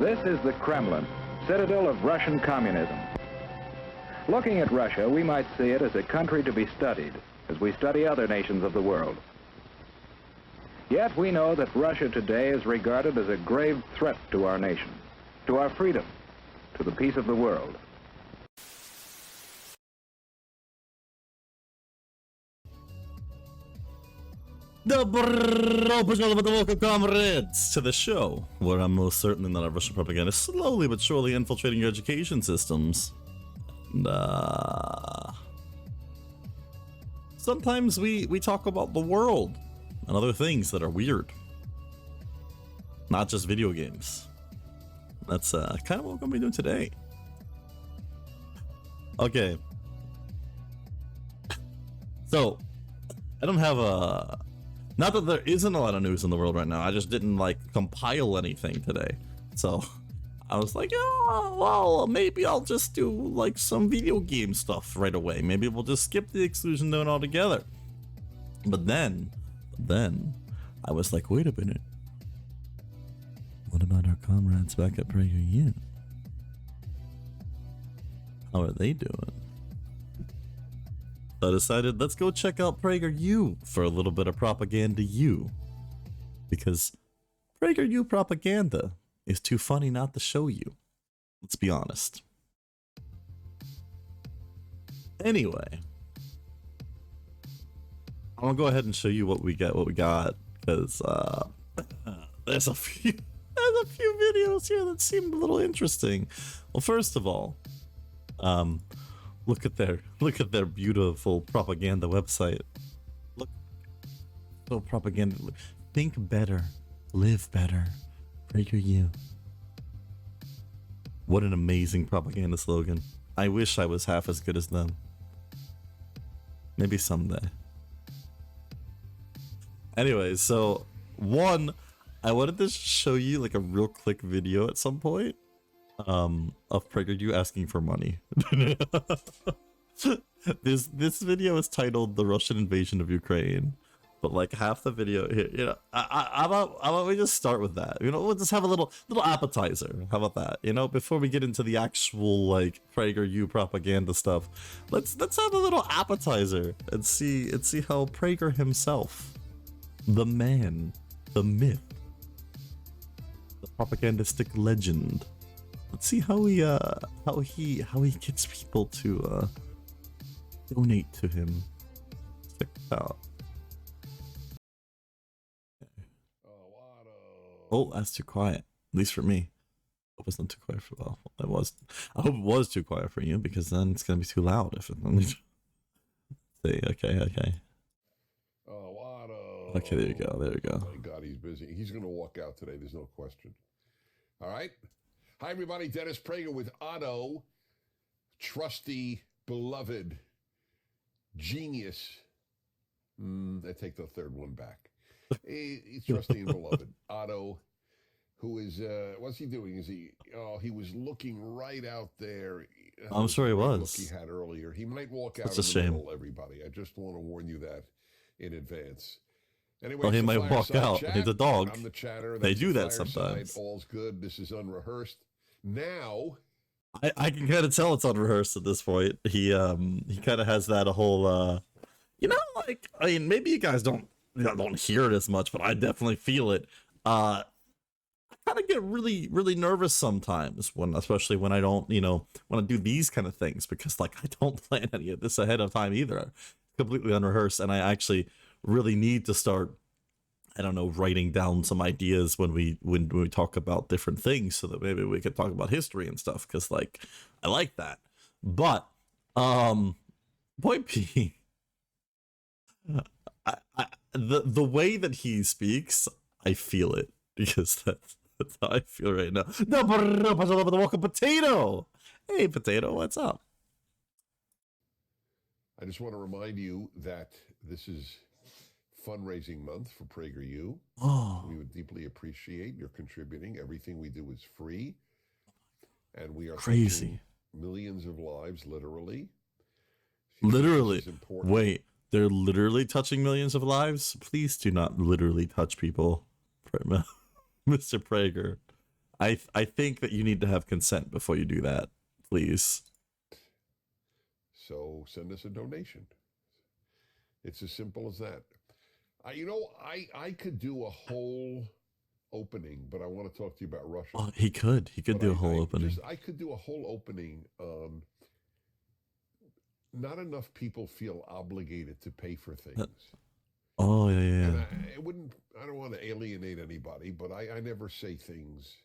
This is the Kremlin, citadel of Russian communism. Looking at Russia, we might see it as a country to be studied, as we study other nations of the world. Yet we know that Russia today is regarded as a grave threat to our nation, to our freedom, to the peace of the world. Welcome, comrades, to the show, where I'm most certainly not a Russian propagandist, slowly but surely infiltrating your education systems. And, sometimes we talk about the world and other things that are weird. Not just video games. That's kind of what we're going to be doing today. Okay. So, I don't have a... Not that there isn't a lot of news in the world right now, I just didn't, like, compile anything today. So, I was like, oh, well, maybe I'll just do, like, some video game stuff right away. Maybe we'll just skip the Exclusion Zone altogether. But then, I was like, wait a minute. What about our comrades back at PragerU? How are they doing? So I decided, let's go check out PragerU for a little bit of propaganda U. Because PragerU propaganda is too funny not to show you. Let's be honest. Anyway. I'm gonna go ahead and show you what we got, because there's a few videos here that seem a little interesting. Well, first of all, look at their beautiful propaganda website. Look, so propaganda. Think better, live better. PragerU. What an amazing propaganda slogan. I wish I was half as good as them. Maybe someday. Anyways, so one, I wanted to show you like a real quick video at some point. Of PragerU asking for money. This video is titled "The Russian Invasion of Ukraine," but like half the video here, you know, how about we just start with that? You know, we'll just have a little appetizer. How about that? You know, before we get into the actual like PragerU propaganda stuff, let's have a little appetizer and see how Prager himself, the man, the myth, the propagandistic legend. Let's see how he gets people to donate to him. Check this out. Oh, that's too quiet. At least for me. I hope it's not too quiet for I hope it was too quiet for you, because then it's gonna be too loud if it see, okay. Okay, there you go. Oh my God, he's busy. He's gonna walk out today, there's no question. All right. Hi, everybody. Dennis Prager with Otto. Trusty, beloved, genius. I take the third one back. He's trusty and beloved. Otto, who is, what's he doing? He was looking right out there. I'm sure he was. Look he had earlier. He might walk out That's in a the shame. middle, everybody. I just want to warn you that in advance. Anyway, Well, he might walk out. Chat. He's a dog. I'm the chatter. They That's do the that fireside. sometimes. All's good. This is unrehearsed. Now, I can kind of tell it's unrehearsed at this point. He kind of has that whole you know, like, I mean, maybe you guys don't hear it as much, but I definitely feel it. I kind of get really nervous sometimes especially when I don't, when I do these kind of things, because like I don't plan any of this ahead of time either. Completely unrehearsed, and I actually really need to start, I don't know, writing down some ideas when we talk about different things, so that maybe we could talk about history and stuff, because like I like that. But point being, the way that he speaks, I feel it, because that's how I feel right now. No, welcome, Potato. Hey, Potato, what's up? I just want to remind you that this is fundraising month for PragerU. Oh, We would deeply appreciate your contributing. Everything we do is free, and we are crazy. touching millions of lives, literally. Literally. This is important. Wait, they're literally touching millions of lives? Please do not literally touch people, Mr. Prager. I think that you need to have consent before you do that, please. So send us a donation. It's as simple as that. I could do a whole opening, but I want to talk to you about Russia. Oh, he could do a whole opening. I could do a whole opening on not enough people feel obligated to pay for things. Oh, yeah. And I don't want to alienate anybody, but I never say things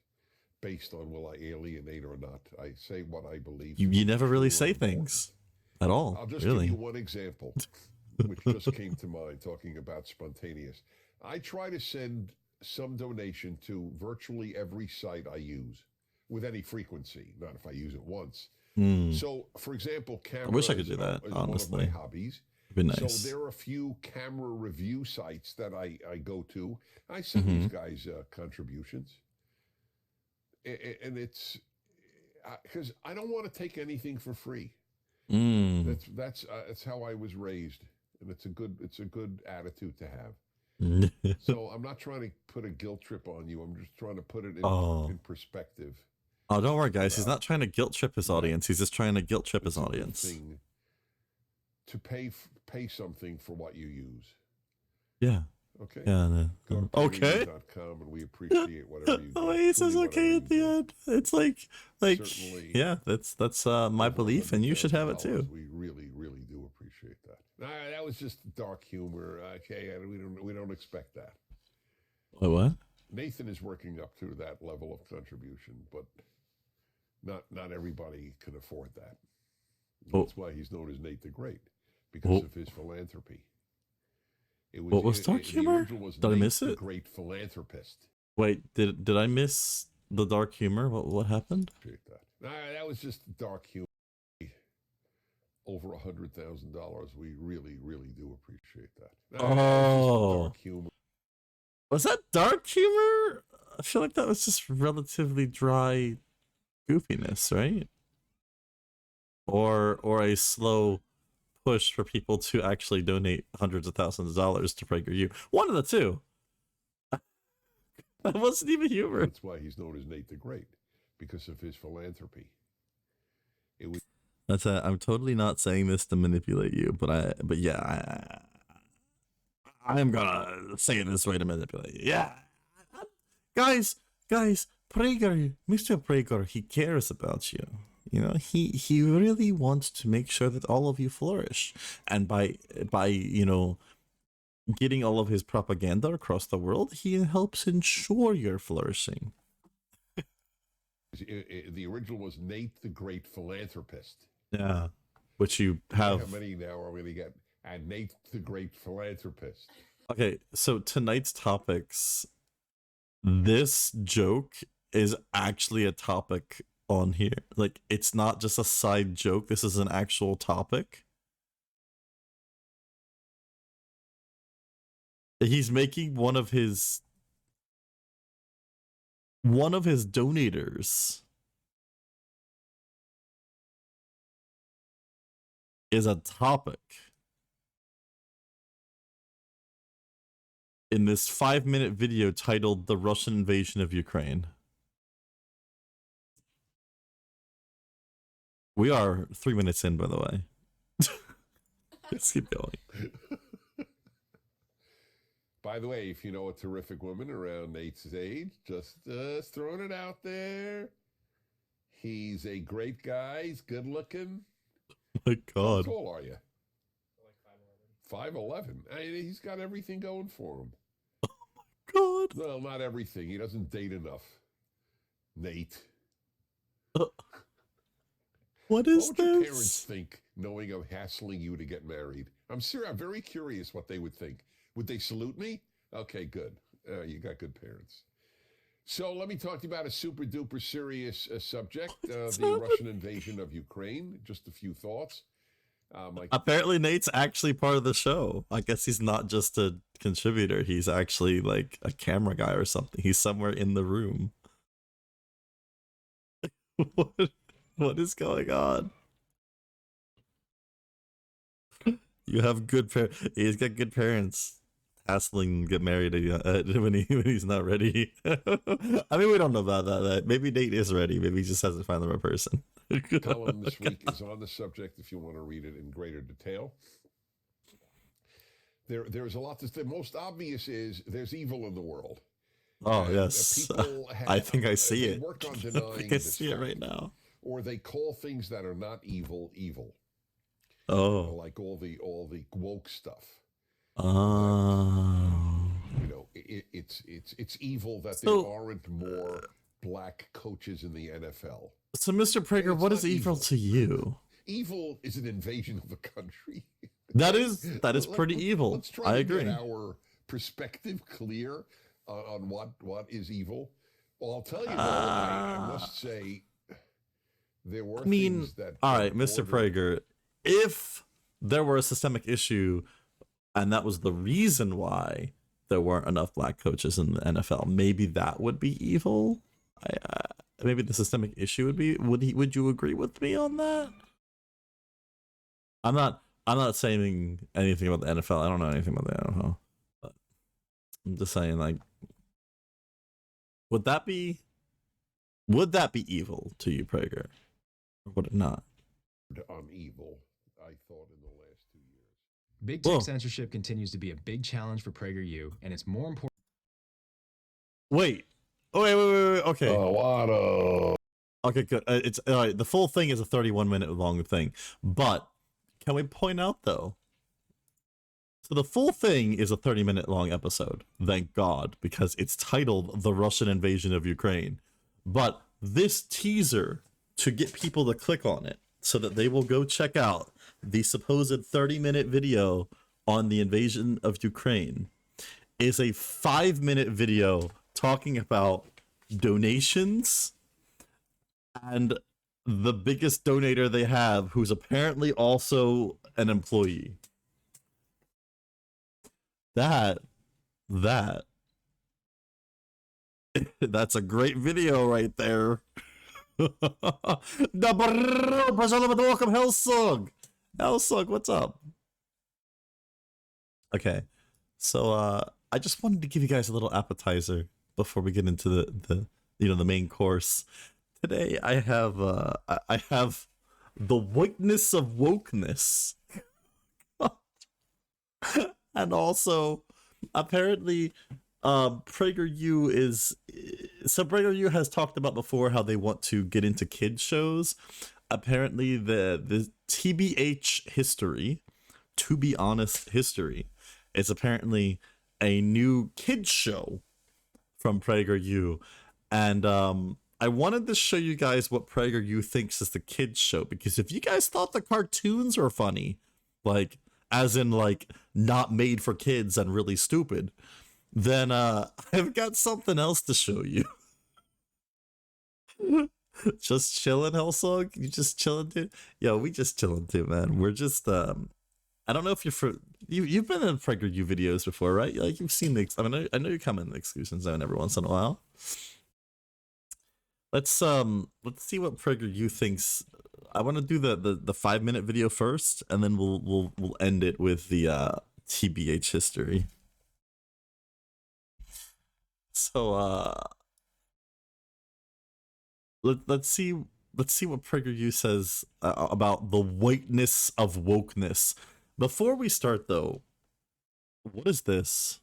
based on will I alienate or not. I say what I believe. You never really say things at all. I'll just really. give you one example, which just came to mind talking about spontaneous. I try to send some donation to virtually every site I use with any frequency, not if I use it once. So, for example, camera. I wish I could do that, honestly. One of my hobbies. It'd be nice. So there are a few camera review sites that I go to. I send these guys contributions. And it's because I don't want to take anything for free. That's how I was raised, and it's a good attitude to have. So I'm not trying to put a guilt trip on you. I'm just trying to put it in perspective. Oh, don't worry, guys. He's not trying to guilt trip his audience. He's just trying to guilt trip his audience. To pay something for what you use. Yeah. Okay. Yeah. Okay. And we appreciate whatever you do. Oh, he says okay at the end. It's like certainly, yeah, that's my belief, and you should have it too. We really do appreciate that. That was just dark humor. Okay, we don't expect that. What? Nathan is working up to that level of contribution, but not everybody can afford that. That's why he's known as Nate the Great, because of his philanthropy. What was dark humor? Did I miss it? The great philanthropist. Wait, did I miss the dark humor? What happened? That was just dark humor. Over $100,000. We really do appreciate that. Oh, dark humor. Was that dark humor? I feel like that was just relatively dry goofiness, right? Or a slow push for people to actually donate hundreds of thousands of dollars to PragerU. One of the two. That wasn't even humor. That's why he's known as Nate the Great, because of his philanthropy. I'm totally not saying this to manipulate you, but yeah, I'm gonna say it this way to manipulate you. Yeah, guys, Prager, Mr. Prager, he cares about you. You know, he really wants to make sure that all of you flourish, and by getting all of his propaganda across the world, he helps ensure you're flourishing. The original was Nate the Great Philanthropist. Yeah, which you have. How many now are we going to get? And Nate the Great Philanthropist. Okay, so tonight's topics, this joke is actually a topic on here. Like, it's not just a side joke. This is an actual topic. He's making one of his donators is a topic in this 5-minute video titled "The Russian Invasion of Ukraine." We are 3 minutes in, by the way. Let's keep going. By the way, if you know a terrific woman around Nate's age, just throwing it out there. He's a great guy. He's good looking. Oh my God. How tall are you? Like 5'11". He's got everything going for him. Oh my God. Well, not everything. He doesn't date enough. Nate. What is what would this? your parents think, knowing I'm hassling you to get married? I'm very curious what they would think. Would they salute me? Okay, good. You got good parents. So let me talk to you about a super duper serious subject, the Russian invasion of Ukraine. Just a few thoughts. Apparently Nate's actually part of the show. I guess he's not just a contributor. He's actually like a camera guy or something. He's somewhere in the room. What is going on? You have good parents. He's got good parents. hassling get married when he's not ready. I mean, we don't know about that. Maybe Nate is ready. Maybe he just hasn't found the right person. Column this week is on the subject if you want to read it in greater detail. There's a lot. The most obvious is there's evil in the world. Oh, And, yes. people have, I think I see they it. work on I denying think I this see it fact, right now. or they call things that are not evil, evil. Oh. Like all the woke stuff. Oh. You know, it's evil that there aren't more black coaches in the NFL. So, Mr. Prager, what is evil to you? Evil is an invasion of a country. That is pretty evil. Let's try I to agree. get our perspective clear on what is evil. Well, I'll tell you, I must say there were things that. All right, Mr. Prager, if there were a systemic issue, and that was the reason why there weren't enough black coaches in the NFL, maybe that would be evil. Maybe the systemic issue would be. Would you agree with me on that? I'm not saying anything about the NFL. I don't know anything about the NFL. But I'm just saying, like, would that be evil to you, Prager? Or would it not? On evil, I thought in the last 2 years. Big tech censorship continues to be a big challenge for PragerU, and it's more important. Wait. Okay. Okay, good. It's all right. The full thing is a 31-minute long thing, but can we point out though? So the full thing is a 30-minute long episode. Thank God, because it's titled "The Russian Invasion of Ukraine." But this teaser to get people to click on it so that they will go check out the supposed 30-minute video on the invasion of Ukraine is a 5-minute video talking about donations and the biggest donator they have, who's apparently also an employee. That's a great video right there. Welcome, Helsug. Helsug, what's up? Okay, so I just wanted to give you guys a little appetizer before we get into the main course. Today I have the whiteness of wokeness. And also apparently PragerU has talked about before how they want to get into kids shows. Apparently the TBH history, to be honest history, is apparently a new kids show from PragerU, and I wanted to show you guys what PragerU thinks is the kids show, because if you guys thought the cartoons were funny, like as in like not made for kids and really stupid, then I've got something else to show you. Just chilling, Hellsong? You just chilling too? Yo, we just chilling too, man. We're just I don't know if you've been in PragerU videos before, right? Like you've seen the I know you come in the Exclusion Zone every once in a while. Let's see what PragerU thinks. I want to do the 5-minute video first, and then we'll end it with the TBH history. So let's see what PragerU says about the whiteness of wokeness. Before we start though, what is this?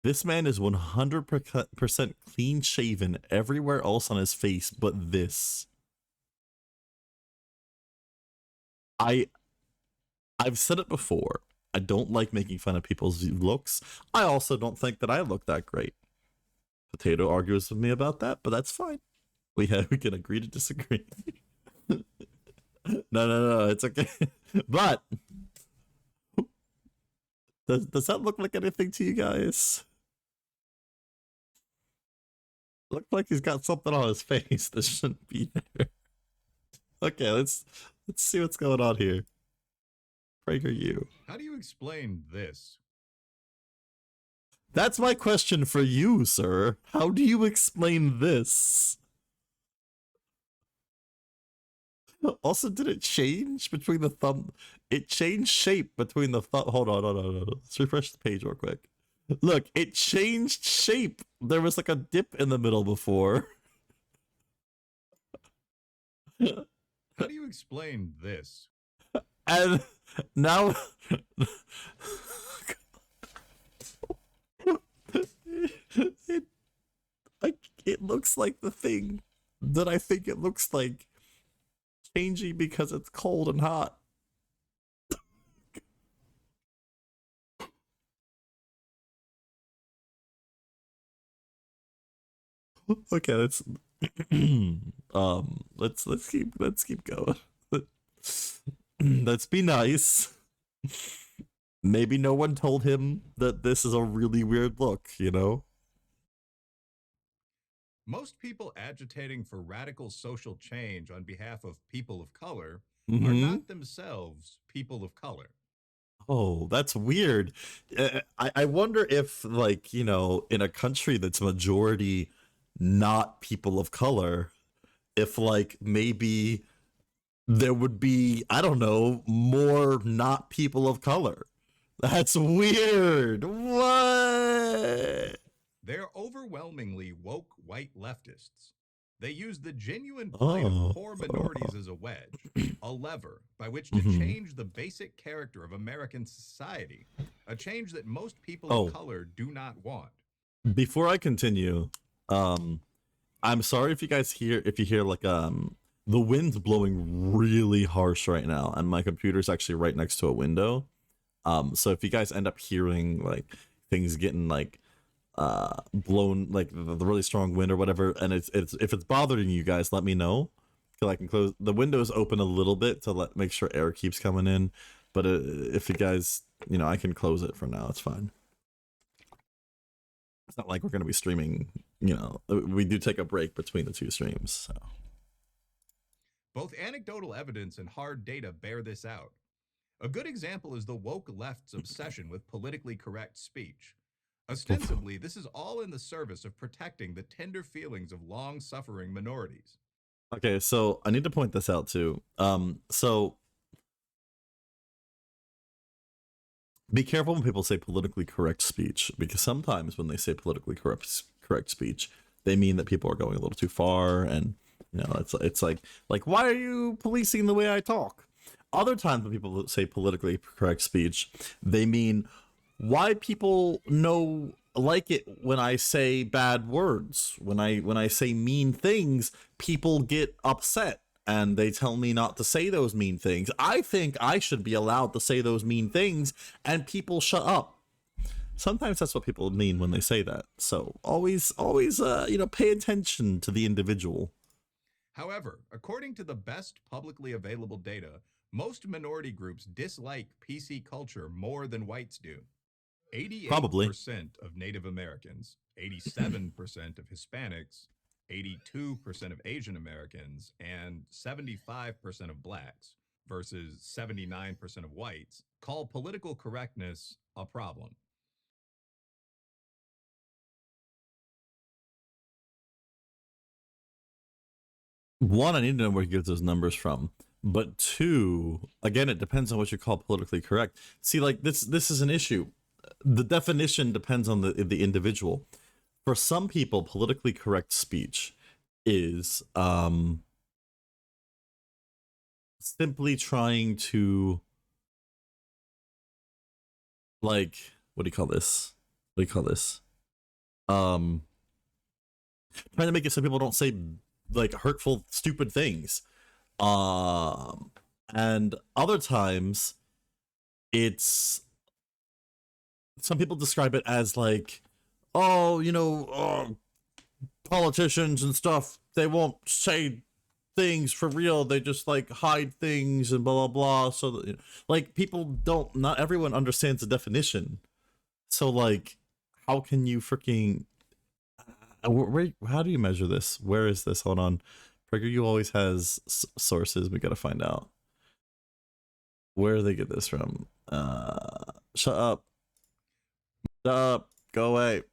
This man is 100% clean shaven everywhere else on his face but this. I've said it before. I don't like making fun of people's looks. I also don't think that I look that great. Potato argues with me about that, but that's fine. We can agree to disagree. No, it's okay. But does that look like anything to you guys? Look like he's got something on his face that shouldn't be there. Okay, let's see what's going on here. PragerU. How do you explain this? That's my question for you, sir. How do you explain this? Also, did it change between the thumb? It changed shape between the thumb. Hold on. Let's refresh the page real quick. Look, it changed shape. There was like a dip in the middle before. How do you explain this? And now it, it looks like the thing that I think it looks like, changing because it's cold and hot. Okay, let's keep going. Let's be nice. Maybe no one told him that this is a really weird look, you know? Most people agitating for radical social change on behalf of people of color are Mm-hmm. not themselves people of color. Oh, that's weird. I wonder if, like, you know, in a country that's majority not people of color, if, like, maybe there would be, I don't know, more not people of color. That's weird. What? They're overwhelmingly woke white leftists. They use the genuine plight of poor minorities as a wedge, a lever by which to change the basic character of American society, a change that most people of color do not want. Before I continue, I'm sorry if you guys hear, like the wind's blowing really harsh right now, and my computer's actually right next to a window. So if you guys end up hearing like things getting like blown, like the really strong wind or whatever, and it's if it's bothering you guys, let me know, because I can close the windows open a little bit to make sure air keeps coming in. But if you guys, you know, I can close it for now. It's fine. It's not like we're going to be streaming, you know, we do take a break between the two streams. So. Both anecdotal evidence and hard data bear this out. A good example is the woke left's obsession with politically correct speech. Ostensibly, this is all in the service of protecting the tender feelings of long-suffering minorities. Okay, so I need to point this out too. So be careful when people say politically correct speech, because sometimes when they say politically correct speech, they mean that people are going a little too far, and you know, it's like why are you policing the way I talk? Other times when people say politically correct speech, they mean why people like it when I say bad words, when I say mean things, people get upset and they tell me not to say those mean things. I think I should be allowed to say those mean things, and people shut up. Sometimes that's what people mean when they say that. So always, you know, pay attention to the individual. However, according to the best publicly available data, most minority groups dislike PC culture more than whites do. 88% of Native Americans, 87% of Hispanics, 82% of Asian Americans, and 75% of blacks versus 79% of whites call political correctness a problem. One, I need to know where he gets those numbers from. But two, again, it depends on what you call politically correct. See, like this is an issue. The definition depends on the individual. For some people, politically correct speech is simply trying to, like, what do you call this? Trying to make it so people don't say like hurtful, stupid things. And other times it's, some people describe it as like, oh, you know, politicians and stuff, they won't say things for real, they just like hide things and blah blah blah. So that, you know, like people don't, not everyone understands the definition. So like, how can you freaking how do you measure this? Where is this? Hold on. PragerU always has sources. We gotta find out where do they get this from. Shut up. Shut up. Go away.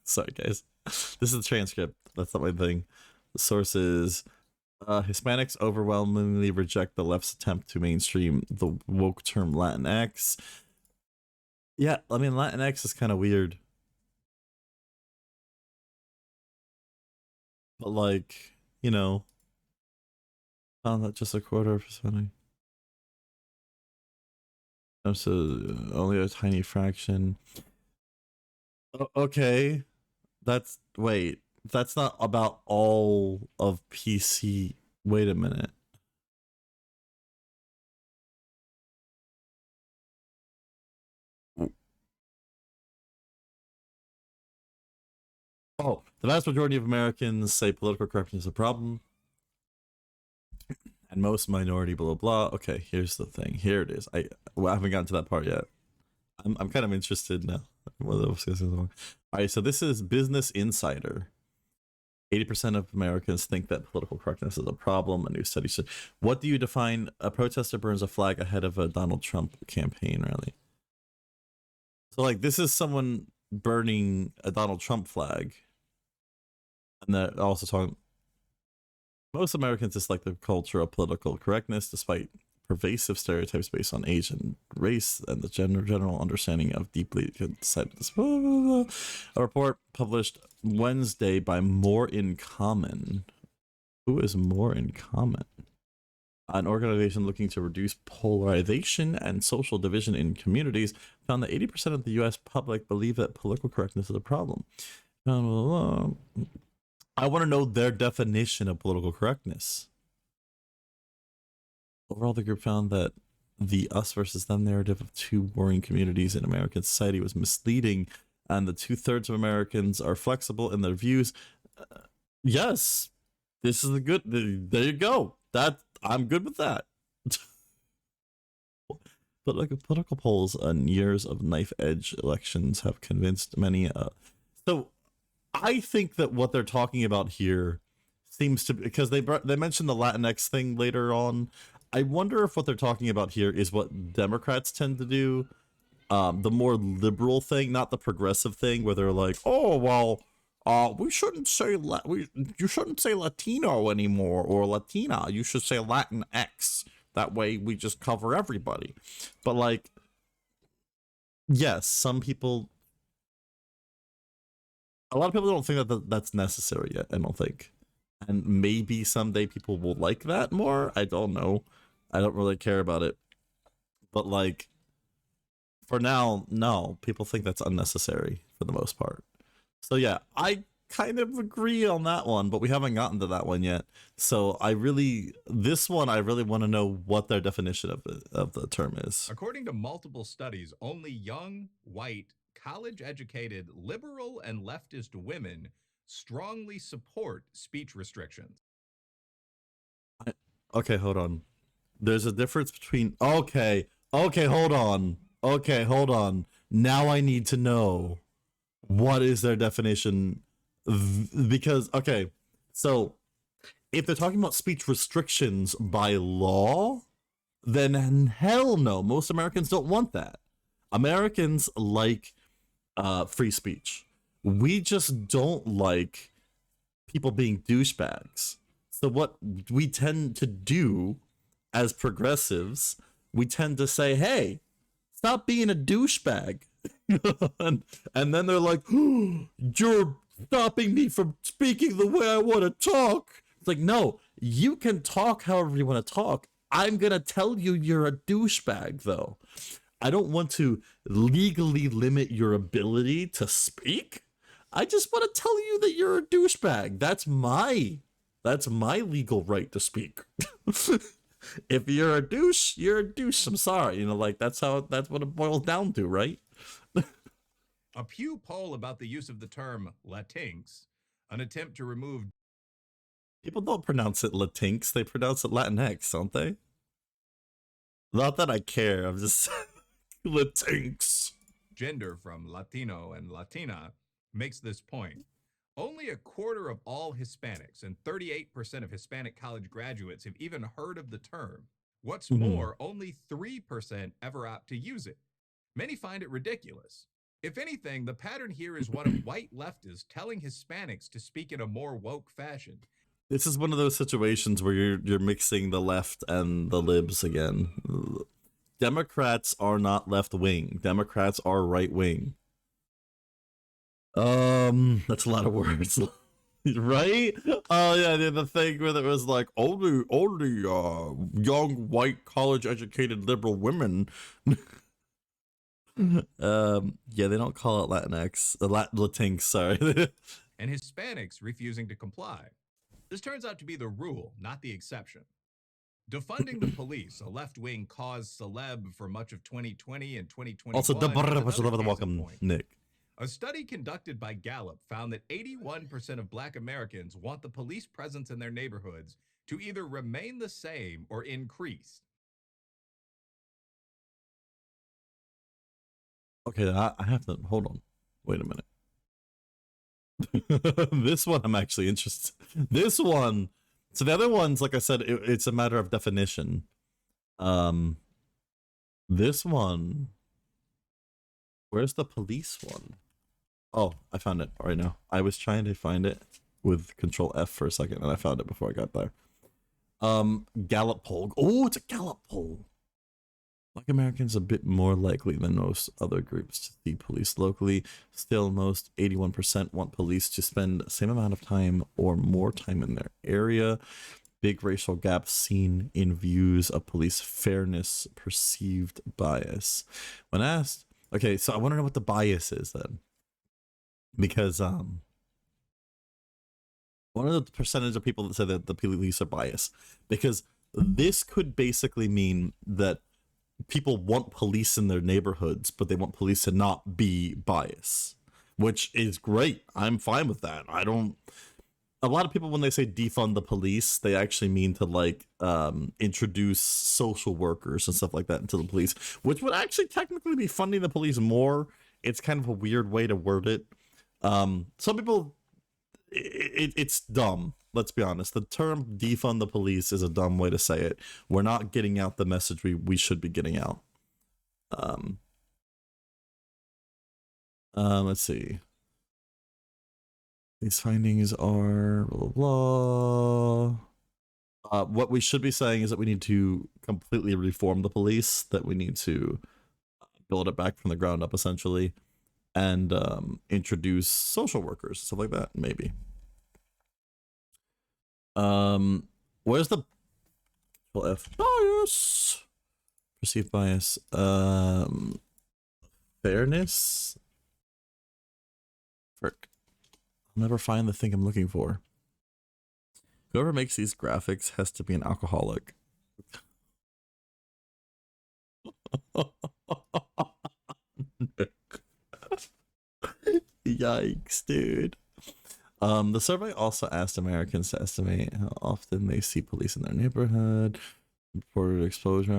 Sorry guys. This is a transcript. That's not my thing. The sources. Hispanics overwhelmingly reject the left's attempt to mainstream the woke term Latinx. Yeah, I mean, Latinx is kind of weird. But, like, you know, found that just a quarter of percent. So only a tiny fraction. Okay, wait, that's not about all of PC. Wait a minute. Oh, the vast majority of Americans say political correctness is a problem, and most minority blah blah blah. Okay, here's the thing. Here it is. I haven't gotten to that part yet. I'm kind of interested now. All right, so this is Business Insider. 80% of Americans think that political correctness is a problem. A new study said, what do you define a protester burns a flag ahead of a Donald Trump campaign rally? So, like, this is someone burning a Donald Trump flag. And they're also talking, most Americans dislike the culture of political correctness despite pervasive stereotypes based on age and race and the general understanding of deeply decided. A report published Wednesday by More in Common. Who is More in Common? An organization looking to reduce polarization and social division in communities found that 80% of the U.S. public believe that political correctness is a problem. I want to know their definition of political correctness. Overall, the group found that the us versus them narrative of two warring communities in American society was misleading, and the 2/3 of Americans are flexible in their views. Yes, this is the good. There you go. That I'm good with that. But like political polls and years of knife-edge elections have convinced many. So I think that what they're talking about here seems to, because they mentioned the Latinx thing later on. I wonder if what they're talking about here is what Democrats tend to do, the more liberal thing, not the progressive thing, where they're like, "Oh well, we shouldn't say you shouldn't say Latino anymore or Latina. You should say Latinx. That way, we just cover everybody." But like, yes, some people, a lot of people don't think that that's necessary yet. I don't think, and maybe someday people will like that more. I don't know. I don't really care about it. But like, for now, no, people think that's unnecessary for the most part. So yeah, I kind of agree on that one, but we haven't gotten to that one yet. So this one, I really want to know what their definition of the term is. According to multiple studies, only young, white, college-educated, liberal, and leftist women strongly support speech restrictions. Okay, hold on. There's a difference between, okay, hold on. Okay, hold on. Now I need to know, what is their definition? Because, okay, so if they're talking about speech restrictions by law, then hell no, most Americans don't want that. Americans like free speech. We just don't like people being douchebags. So what we tend to do as progressives, we tend to say, hey, stop being a douchebag. and then they're like, oh, you're stopping me from speaking the way I want to talk. It's like, no, you can talk however you want to talk. I'm going to tell you you're a douchebag, though. I don't want to legally limit your ability to speak. I just want to tell you that you're a douchebag. That's my legal right to speak. If you're a douche, you're a douche. I'm sorry. Like, that's what it boils down to, right? A Pew poll about the use of the term Latinx, an attempt to remove... People don't pronounce it Latinx. They pronounce it Latinx, don't they? Not that I care. I'm just... Latinx. Gender from Latino and Latina makes this point. Only a quarter of all Hispanics and 38% of Hispanic college graduates have even heard of the term. What's more, only 3% ever opt to use it. Many find it ridiculous. If anything, the pattern here is one of white leftists telling Hispanics to speak in a more woke fashion. This is one of those situations where you're mixing the left and the libs again. Democrats are not left wing. Democrats are right wing. That's a lot of words. Right? Oh yeah, the thing where it was like only young white college educated liberal women. Yeah, they don't call it Latinx, Latinx, sorry. And Hispanics refusing to comply. This turns out to be the rule, not the exception. Defunding the police, a left-wing cause celeb for much of 2020 and 2021. Also, welcome, Nick. A study conducted by Gallup found that 81% of Black Americans want the police presence in their neighborhoods to either remain the same or increase. Okay, I have to, hold on. Wait a minute. This one I'm actually interested. This one, so the other ones, like I said, it's a matter of definition. This one, where's the police one? Oh, I found it right now. I was trying to find it with Control F for a second, and I found it before I got there. Gallup poll. Oh, it's a Gallup poll. Black Americans a bit more likely than most other groups to see police locally. Still, most 81% want police to spend the same amount of time or more time in their area. Big racial gaps seen in views of police fairness, perceived bias. When asked, okay, so I want to know what the bias is then. Because one of the percentage of people that say that the police are biased, because this could basically mean that people want police in their neighborhoods, but they want police to not be biased, which is great. I'm fine with that. A lot of people, when they say defund the police, they actually mean to like introduce social workers and stuff like that into the police, which would actually technically be funding the police more. It's kind of a weird way to word it. Some people, it's dumb. Let's be honest. The term defund the police is a dumb way to say it. We're not getting out the message we should be getting out. Let's see. These findings are blah, blah, blah. What we should be saying is that we need to completely reform the police, that we need to build it back from the ground up, essentially, and introduce social workers, stuff like that, maybe. Where's the F bias? Perceived bias. Fairness. Frick. I'll never find the thing I'm looking for. Whoever makes these graphics has to be an alcoholic. Yikes, dude. The survey also asked Americans to estimate how often they see police in their neighborhood, reported exposure.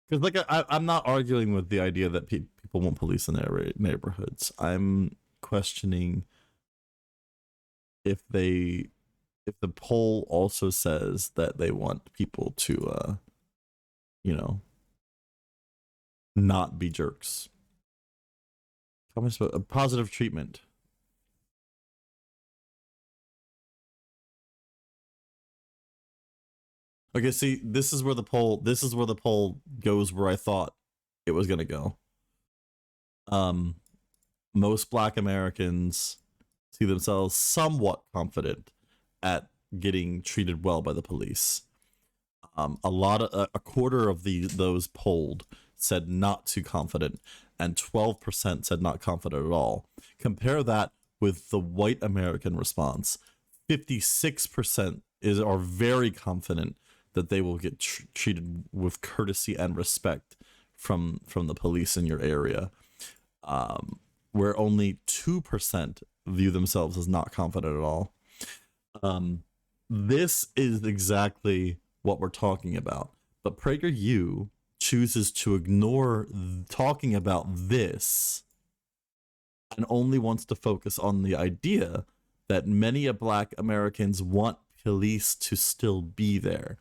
Because, like, I'm not arguing with the idea that people want police in their neighborhoods. I'm questioning if the poll also says that they want people to, you know, not be jerks. Comments about a positive treatment. Okay, see, this is where the poll goes where I thought it was gonna go. Most Black Americans see themselves somewhat confident at getting treated well by the police. A quarter of those polled said not too confident, and 12% said not confident at all. Compare that with the white American response. 56% are very confident that they will get treated with courtesy and respect from the police in your area, where only 2% view themselves as not confident at all. This is exactly what we're talking about, but PragerU chooses to ignore talking about this and only wants to focus on the idea that many Black Americans want police to still be there.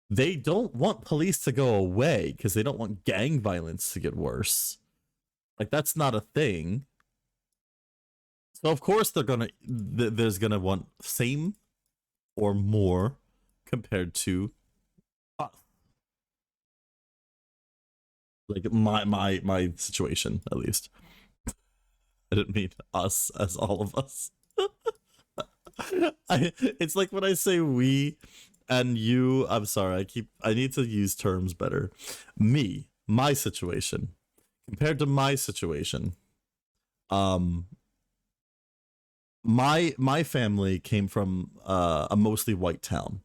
They don't want police to go away because they don't want gang violence to get worse. Like, that's not a thing. So of course there's gonna want same or more compared to us. Like my situation, at least. I didn't mean us as all of us. It's like when I say we and you, I'm sorry, I need to use terms better. Me, my situation, compared to my situation, my family came from a mostly white town.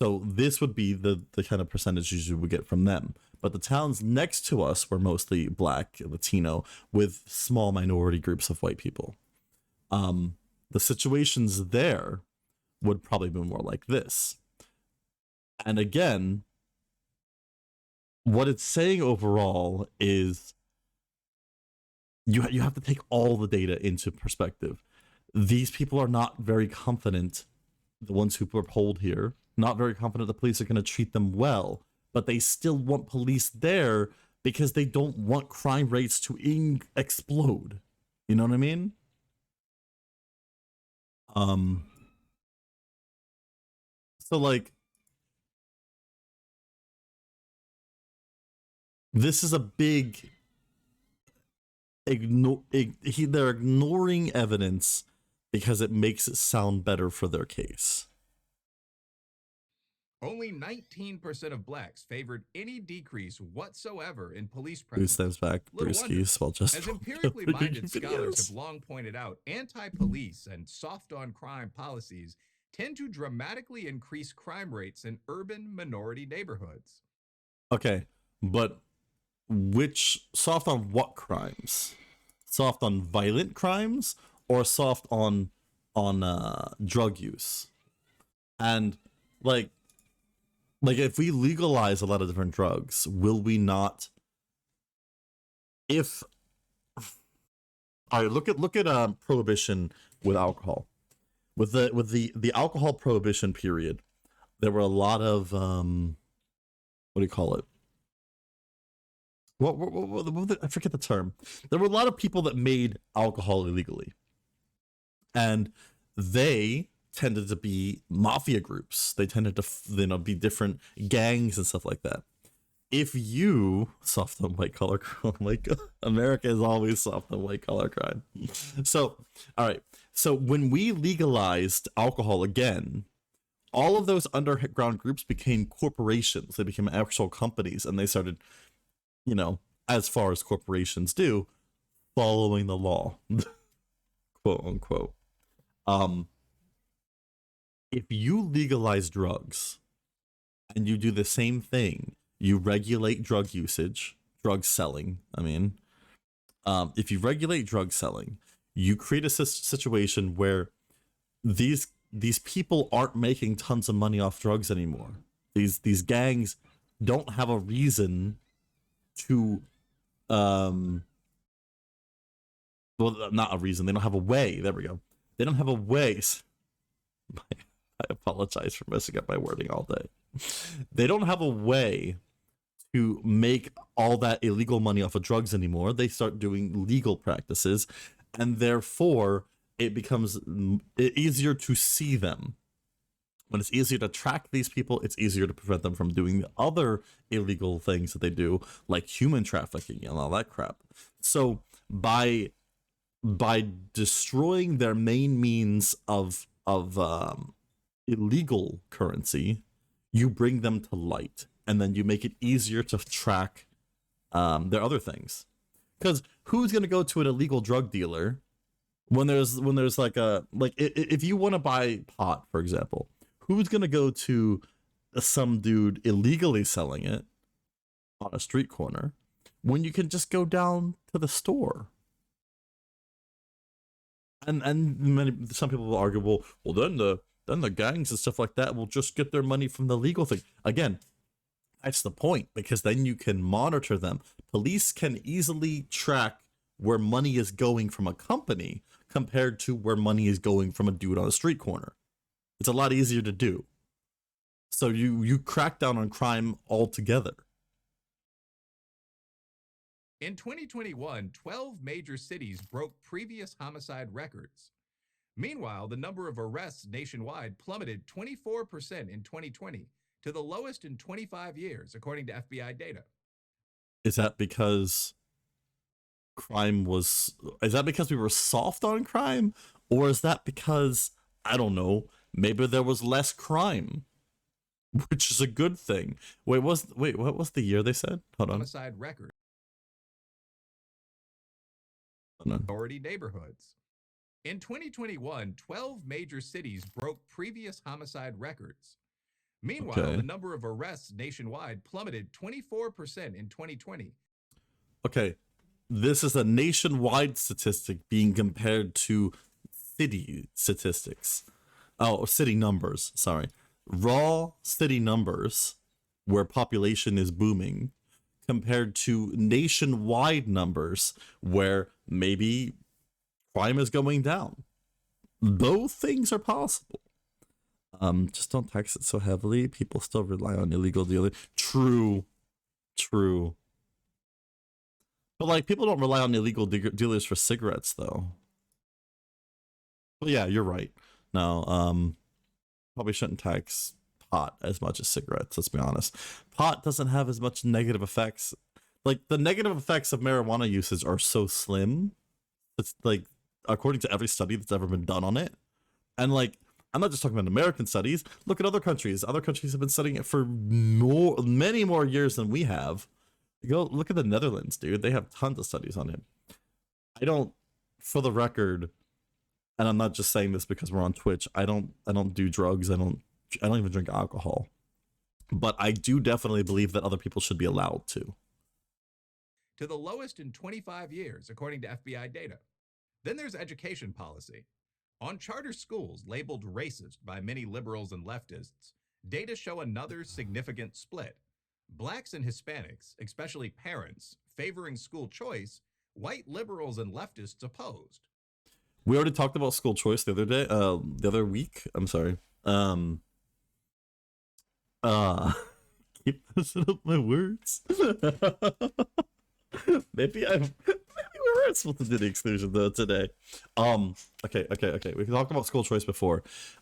So this would be the kind of percentages you would get from them. But the towns next to us were mostly black, Latino, with small minority groups of white people. The situations there would probably be more like this. And again, what it's saying overall is you have to take all the data into perspective. These people are not very confident, the ones who were polled here, not very confident the police are going to treat them well, but they still want police there because they don't want crime rates to explode. You know what I mean? So like, this is a big they're ignoring evidence because it makes it sound better for their case. Only 19% of blacks favored any decrease whatsoever in police Who presence. steps back, Brewskis, while just as empirically minded scholars have long pointed out, anti-police and soft-on-crime policies tend to dramatically increase crime rates in urban minority neighborhoods. Okay, but which soft on what crimes? Soft on violent crimes or soft on drug use? And like if we legalize a lot of different drugs, will we not? If all right, look at prohibition with alcohol. With the alcohol prohibition period, there were a lot of what do you call it? What I forget the term. There were a lot of people that made alcohol illegally, and they tended to be mafia groups. They tended to be different gangs and stuff like that. If you soft on white collar crime, like America is always soft on white collar crime. So, all right. So when we legalized alcohol again, all of those underground groups became corporations. They became actual companies, and they started, as far as corporations do, following the law, quote unquote. If you legalize drugs and you do the same thing, you regulate drug usage, drug selling. If you regulate drug selling, you create a situation where these people aren't making tons of money off drugs anymore. These gangs don't have a reason to well, not a reason. They don't have a way. There we go. They don't have a way. I apologize for messing up my wording all day. They don't have a way to make all that illegal money off of drugs anymore. They start doing legal practices, and therefore it becomes easier to see them. When it's easier to track these people, it's easier to prevent them from doing the other illegal things that they do, like human trafficking and all that crap. So by destroying their main means of illegal currency, you bring them to light, and then you make it easier to track their other things. Because who's going to go to an illegal drug dealer when there's if you want to buy pot, for example, who's going to go to some dude illegally selling it on a street corner when you can just go down to the store? And some people will argue, well then the gangs and stuff like that will just get their money from the legal thing. Again, that's the point, because then you can monitor them. Police can easily track where money is going from a company compared to where money is going from a dude on a street corner. It's a lot easier to do. So you crack down on crime altogether. In 2021, 12 major cities broke previous homicide records. Meanwhile, the number of arrests nationwide plummeted 24% in 2020 to the lowest in 25 years, according to FBI data. Is that because is that because we were soft on crime? Or is that because, I don't know, maybe there was less crime, which is a good thing. Wait, what was the year they said? Hold on. Homicide record. Minority neighborhoods. In 2021, 12 major cities broke previous homicide records. Meanwhile, the number of arrests nationwide plummeted 24% in 2020. Okay, this is a nationwide statistic being compared to city statistics. Oh, city numbers, sorry. Raw city numbers where population is booming compared to nationwide numbers where maybe crime is going down. Both things are possible. Just don't tax it so heavily. People still rely on illegal dealing. True. But like, people don't rely on illegal dealers for cigarettes, though. Well, yeah, you're right. No, probably shouldn't tax pot as much as cigarettes. Let's be honest. Pot doesn't have as much negative effects. Like, the negative effects of marijuana usage are so slim. It's like, according to every study that's ever been done on it. And like, I'm not just talking about American studies. Look at other countries. Other countries have been studying it for many more years than we have. Go look at the Netherlands, dude. They have tons of studies on it. I don't, for the record, and I'm not just saying this because we're on Twitch, I don't do drugs. I don't even drink alcohol. But I do definitely believe that other people should be allowed to. To the lowest in 25 years, according to FBI data. Then there's education policy. On charter schools labeled racist by many liberals and leftists, data show another significant split. Blacks and Hispanics, especially parents, favoring school choice, white liberals and leftists opposed. We already talked about school choice the other week. I'm sorry. Keep messing up my words. Maybe we weren't supposed to do the exclusion though today. Okay. We talked about school choice before.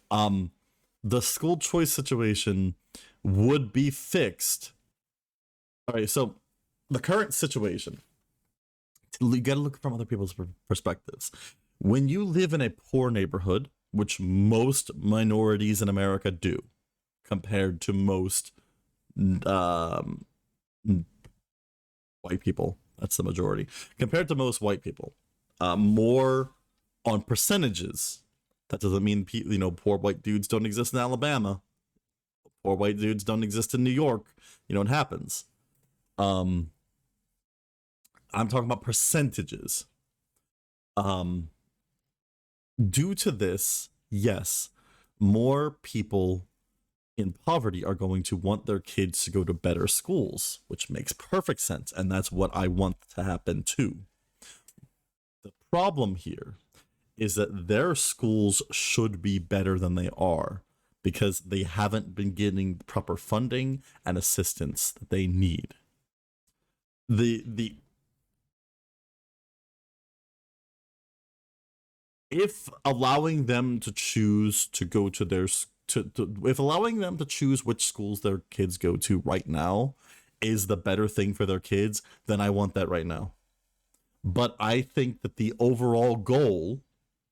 The school choice situation would be fixed. All right, so the current situation, you got to look from other people's perspectives. When you live in a poor neighborhood, which most minorities in America do, compared to most white people, that's the majority, compared to most white people, more on percentages. That doesn't mean, poor white dudes don't exist in Alabama. Poor white dudes don't exist in New York. It happens. I'm talking about percentages. Due to this, yes, more people in poverty are going to want their kids to go to better schools, which makes perfect sense, and that's what I want to happen too. The problem here is that their schools should be better than they are because they haven't been getting proper funding and assistance that they need. If allowing them to choose to go to their if allowing them to choose which schools their kids go to right now is the better thing for their kids, then I want that right now. But I think that the overall goal,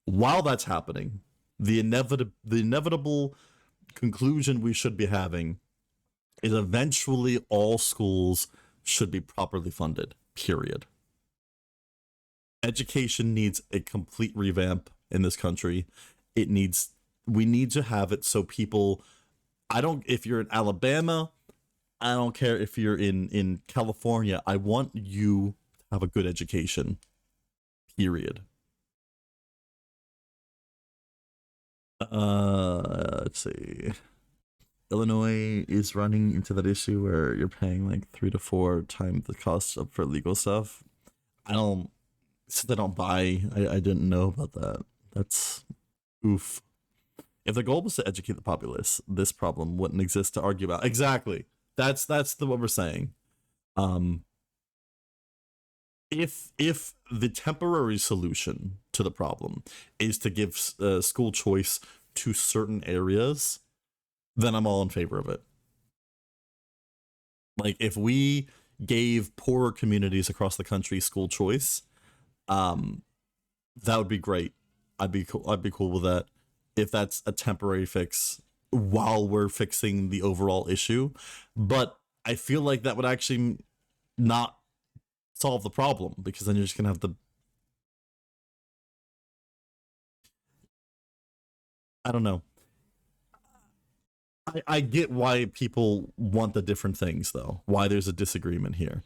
while that's happening, the inevitable conclusion we should be having is eventually all schools should be properly funded, period. Education needs a complete revamp in this country. We need to have it so people, if you're in Alabama, I don't care if you're in California, I want you to have a good education, period. Let's see. Illinois is running into that issue where you're paying like 3 to 4 times the cost for legal stuff. Since I don't buy, I didn't know about that. That's oof. If the goal was to educate the populace, this problem wouldn't exist to argue about. Exactly. That's what we're saying. if the temporary solution to the problem is to give school choice to certain areas, then I'm all in favor of it. Like, if we gave poorer communities across the country school choice, that would be great. I'd be cool with that. If that's a temporary fix while we're fixing the overall issue. But I feel like that would actually not solve the problem, because then you're just gonna have to, I don't know. I get why people want the different things, though, why there's a disagreement here.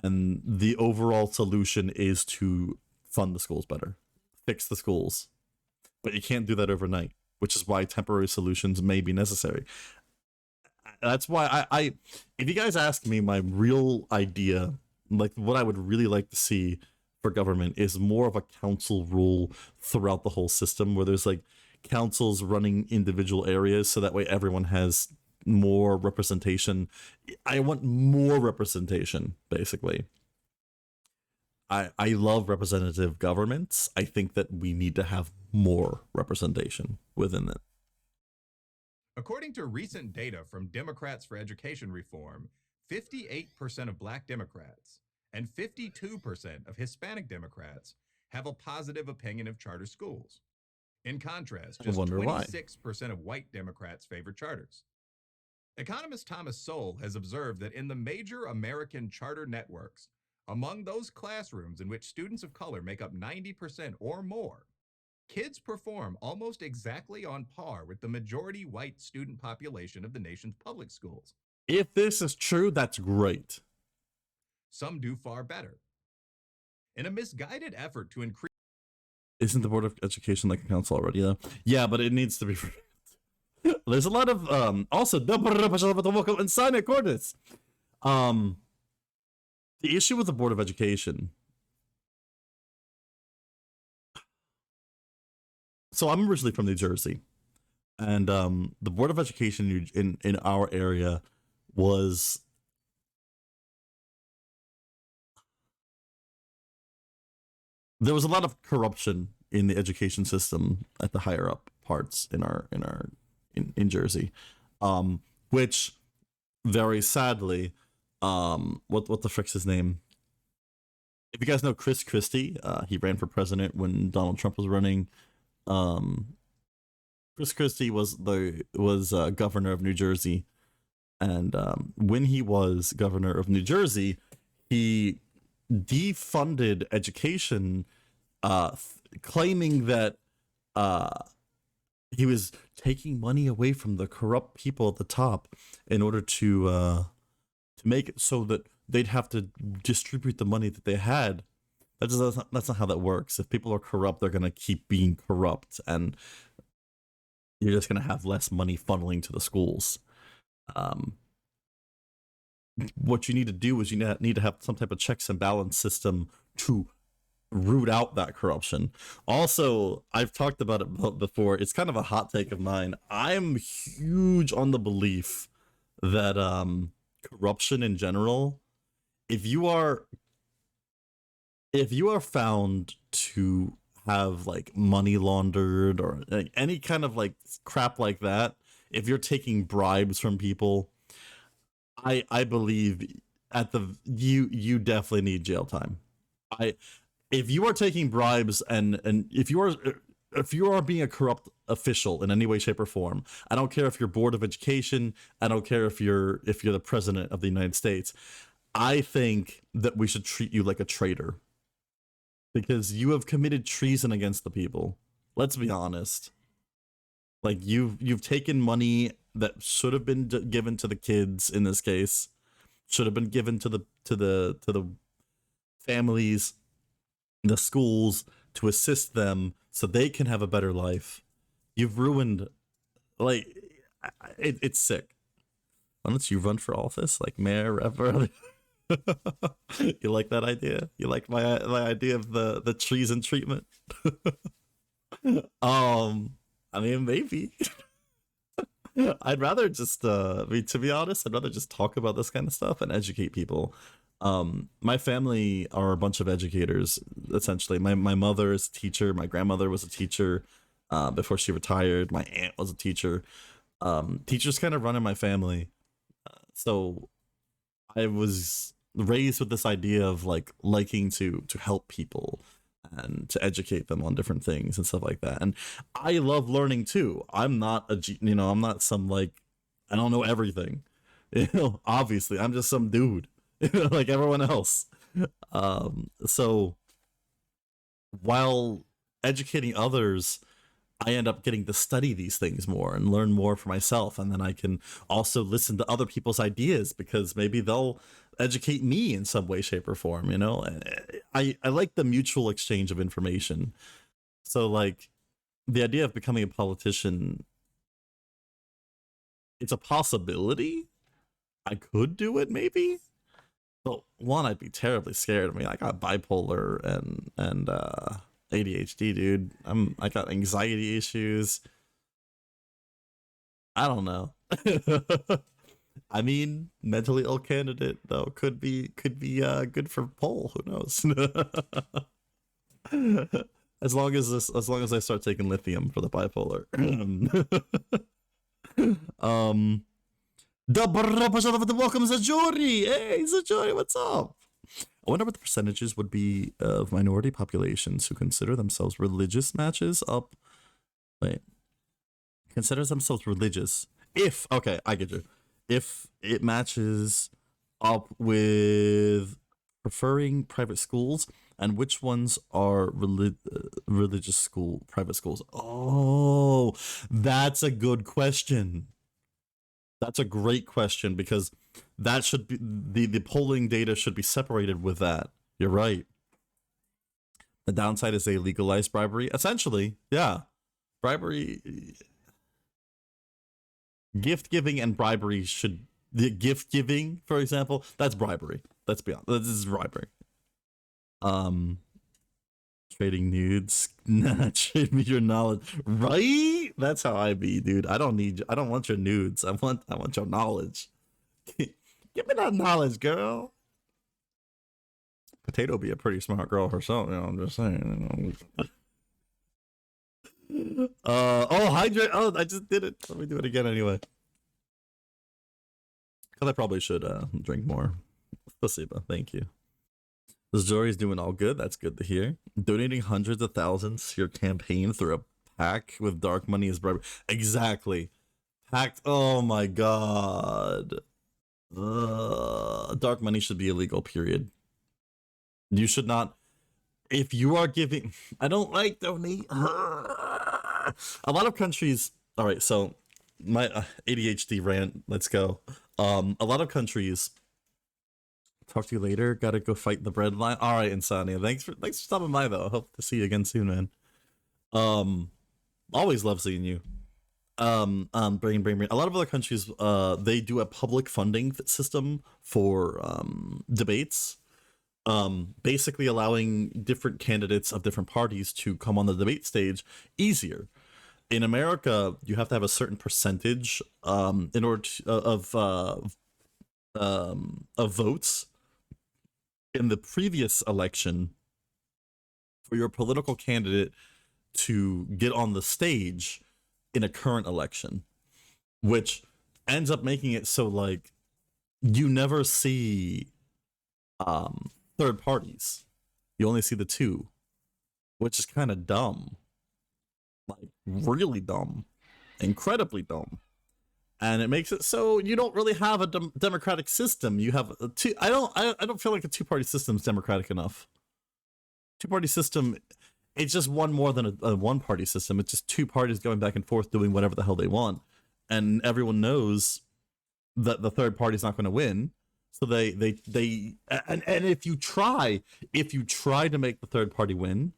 And the overall solution is to fund the schools better, fix the schools. But you can't do that overnight, which is why temporary solutions may be necessary. That's why I if you guys ask me, my real idea, like what I would really like to see for government, is more of a council rule throughout the whole system, where there's like councils running individual areas, so that way everyone has more representation. I want more representation, basically. I love representative governments. I think that we need to have more representation within it. According to recent data from Democrats for Education Reform, 58% of Black Democrats and 52% of Hispanic Democrats have a positive opinion of charter schools. In contrast, just 26% of white Democrats favor charters. Economist Thomas Sowell has observed that in the major American charter networks, among those classrooms in which students of color make up 90% or more, kids perform almost exactly on par with the majority white student population of the nation's public schools. If this is true, that's great. Some do far better. In a misguided effort to increase... Isn't the Board of Education like a council already, though? Yeah, but it needs to be... There's a lot of... Also, inside coordinates. The issue with the Board of Education... So I'm originally from New Jersey, and the Board of Education in our area was... There was a lot of corruption in the education system at the higher up parts in Jersey, which very sadly, what the frick's his name? If you guys know Chris Christie, he ran for president when Donald Trump was running. Chris Christie was governor of New Jersey, and when he was governor of New Jersey, he defunded education, claiming that he was taking money away from the corrupt people at the top in order to make it so that they'd have to distribute the money that they had. That's not how that works. If people are corrupt, they're gonna keep being corrupt, and you're just gonna have less money funneling to the schools. What you need to do is you need to have some type of checks and balance system to root out that corruption. Also, I've talked about it before. It's kind of a hot take of mine. I'm huge on the belief that corruption in general, if you are found to have like money laundered or like any kind of like crap like that, if you're taking bribes from people, I believe you definitely need jail time. If you are taking bribes and if you are being a corrupt official in any way, shape, or form, I don't care if you're Board of Education, I don't care if you're the president of the United States, I think that we should treat you like a traitor, because you have committed treason against the people. Let's be honest. Like, you've taken money that should have been given to the kids, in this case, should have been given to the families, the schools, to assist them so they can have a better life. You've ruined, like, it's sick. Why don't you run for office, like mayor, ever? You like that idea? You like my idea of the treason treatment? I mean, maybe. I'd rather just to be honest, I'd rather just talk about this kind of stuff and educate people. My family are a bunch of educators, essentially. My mother is a teacher. My grandmother was a teacher before she retired. My aunt was a teacher. Teachers kind of run in my family. So I was raised with this idea of like liking to help people and to educate them on different things and stuff like that. And I love learning too. I'm not I'm not some like, I don't know everything. Obviously, I'm just some dude, like everyone else. So while educating others, I end up getting to study these things more and learn more for myself. And then I can also listen to other people's ideas because maybe they'll educate me in some way, shape, or form, I like the mutual exchange of information. So like the idea of becoming a politician, it's a possibility. I could do it maybe. But one, I'd be terribly scared. I mean, I got bipolar and ADHD, dude. I got anxiety issues. I don't know. I mean, mentally ill candidate though could be good for poll. Who knows? as long as I start taking lithium for the bipolar. Welcome Zajori. Hey Zajori, what's up? I wonder what the percentages would be of minority populations who consider themselves religious matches up. Wait. Considers themselves religious. Okay, I get you. If it matches up with preferring private schools, and which ones are religious private schools? Oh, that's a good question. That's a great question because that should be the polling data should be separated with that. You're right. The downside is they legalized bribery. Essentially, yeah. Bribery, gift giving and bribery the gift giving, for example, that's bribery. Let's be honest. This is bribery. Trading nudes. Nah, trade me your knowledge. Right? That's how I be, dude. I don't want your nudes. I want your knowledge. Give me that knowledge, girl. Potato be a pretty smart girl herself, I'm just saying. Hydrate. Oh, I just did it. Let me do it again anyway. Because I probably should drink more. Placebo, thank you. This jury's doing all good. That's good to hear. Donating hundreds of thousands to your campaign through a pack with dark money is bribery. Exactly. Packed. Oh my god. Dark money should be illegal, period. You should not. If you are giving. I don't like donate. A lot of countries. All right, so my ADHD rant. Let's go. A lot of countries. Talk to you later. Gotta go fight the bread line. All right, Insania. Thanks for stopping by though. Hope to see you again soon, man. Always love seeing you. Brain. A lot of other countries, they do a public funding system for debates. Basically allowing different candidates of different parties to come on the debate stage easier. In America, you have to have a certain percentage in order to, of votes in the previous election for your political candidate to get on the stage in a current election, which ends up making it so like you never see third parties. You only see the two, which is kind of dumb. Like really dumb, incredibly dumb. And it makes it so you don't really have a democratic system. You have a two. I don't feel like a two-party system is democratic enough. Two-party system, it's just one more than a one-party system. It's just two parties going back and forth doing whatever the hell they want, and everyone knows that the third party's not going to win. So they if you try to make the third party win,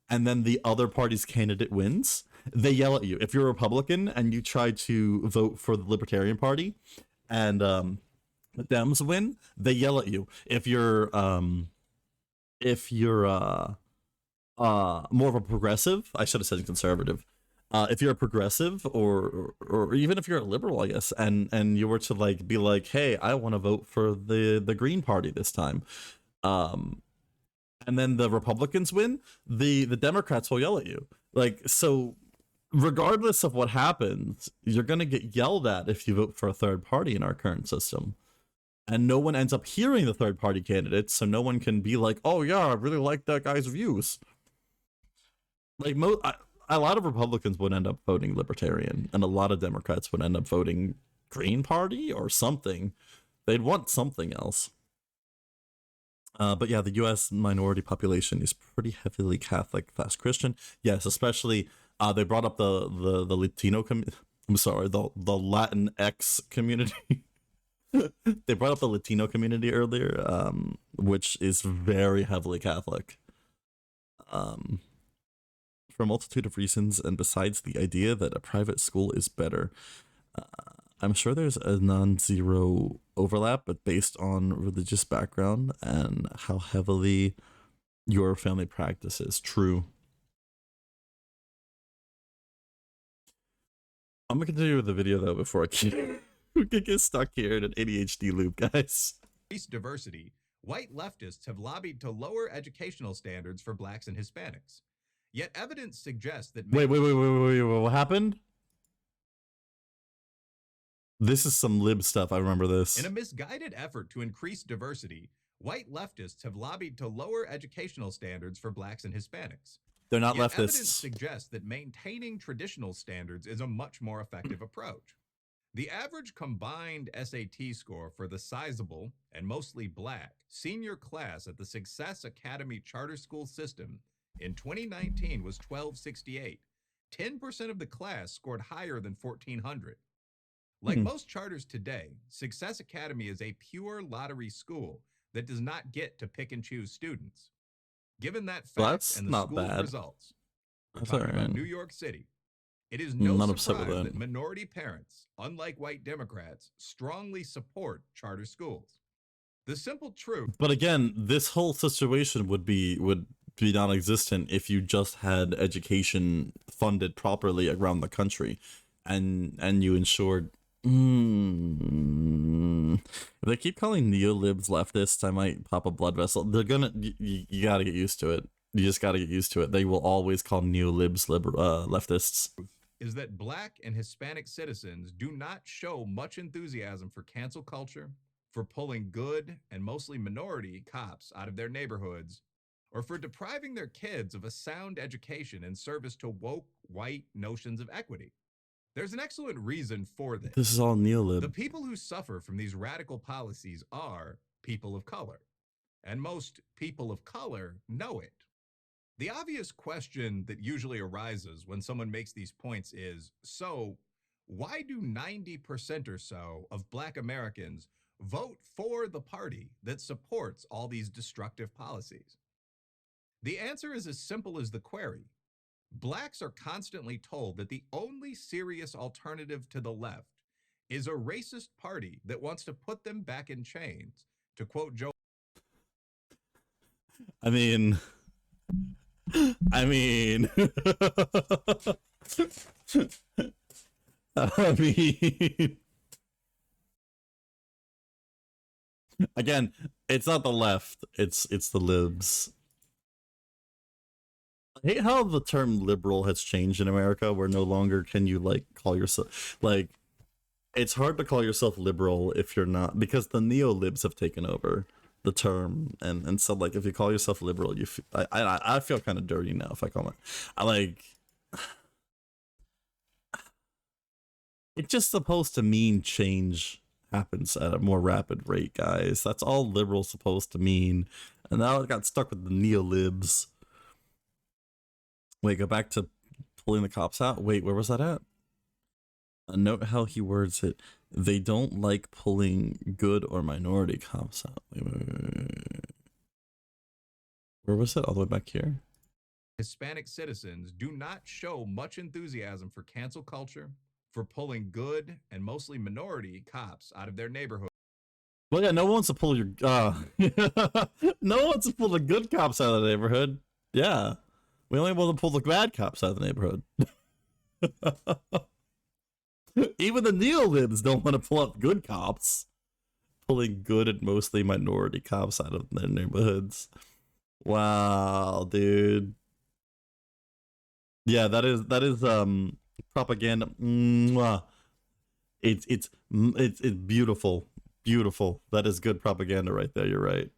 and then the other party's candidate wins, they yell at you. If you're a Republican and you try to vote for the Libertarian Party and the Dems win, they yell at you. If you're more of a progressive, I should have said conservative, if you're a progressive or even if you're a liberal, I guess, and you were to like be like, hey, I want to vote for the Green Party this time, and then the Republicans win, the Democrats will yell at you. Like, so regardless of what happens, you're gonna get yelled at if you vote for a third party in our current system. And no one ends up hearing the third party candidates, so no one can be like, oh yeah, I really like that guy's views. Like a lot of Republicans would end up voting Libertarian, and a lot of Democrats would end up voting Green Party or something. They'd want something else. But yeah, the U.S. minority population is pretty heavily Catholic, fast Christian. Yes, especially they brought up the Latino I'm sorry, the Latinx community. They brought up the Latino community earlier, which is very heavily Catholic. For a multitude of reasons, and besides the idea that a private school is better, I'm sure there's a non-zero overlap, but based on religious background and how heavily your family practices. True. I'm gonna continue with the video though before I get stuck here in an ADHD loop, guys. Increase diversity, white leftists have lobbied to lower educational standards for blacks and Hispanics. Yet evidence suggests that... Wait, what happened? This is some lib stuff, I remember this. In a misguided effort to increase diversity, white leftists have lobbied to lower educational standards for blacks and Hispanics. They're not Yet leftists. Evidence suggests that maintaining traditional standards is a much more effective approach. The average combined SAT score for the sizable and mostly black senior class at the Success Academy charter school system in 2019 was 1268. 10% of the class scored higher than 1400. Like most charters today, Success Academy is a pure lottery school that does not get to pick and choose students. Given that fact and the school's results, we're talking about New York City. It is no surprise that minority parents, unlike white Democrats, strongly support charter schools. The simple truth. But again, this whole situation would be non-existent if you just had education funded properly around the country, and you ensured. If they keep calling neolibs leftists, I might pop a blood vessel. They're gonna. You gotta get used to it. You just gotta get used to it. They will always call neolibs leftists. Is that black and Hispanic citizens do not show much enthusiasm for cancel culture, for pulling good and mostly minority cops out of their neighborhoods, or for depriving their kids of a sound education in service to woke white notions of equity. There's an excellent reason for this. This is all neolib. The people who suffer from these radical policies are people of color, and most people of color know it. The obvious question that usually arises when someone makes these points is, so why do 90% or so of black Americans vote for the party that supports all these destructive policies? The answer is as simple as the query. Blacks are constantly told that the only serious alternative to the left is a racist party that wants to put them back in chains, to quote Joe. I mean, again, it's not the left, it's the libs. I hate how the term liberal has changed in America, where no longer can you like call yourself like, it's hard to call yourself liberal if you're not, because the neo-libs have taken over the term, and so like if you call yourself liberal, I feel kind of dirty now if I call it. It's just supposed to mean change happens at a more rapid rate, guys. That's all liberal's supposed to mean, and now I got stuck with the neo-libs. Wait, go back to pulling the cops out. Wait, where was that at? Note how he words it. They don't like pulling good or minority cops out. Wait. Where was it? All the way back here? Hispanic citizens do not show much enthusiasm for cancel culture, for pulling good and mostly minority cops out of their neighborhood. Well, yeah, no one wants to pull your... no one wants to pull the good cops out of the neighborhood. Yeah. We only want to pull the bad cops out of the neighborhood. Even the neolibs don't want to pull up good cops, pulling good and mostly minority cops out of their neighborhoods. Wow, dude. Yeah, that is propaganda. Mwah. It's beautiful, beautiful. That is good propaganda right there. You're right.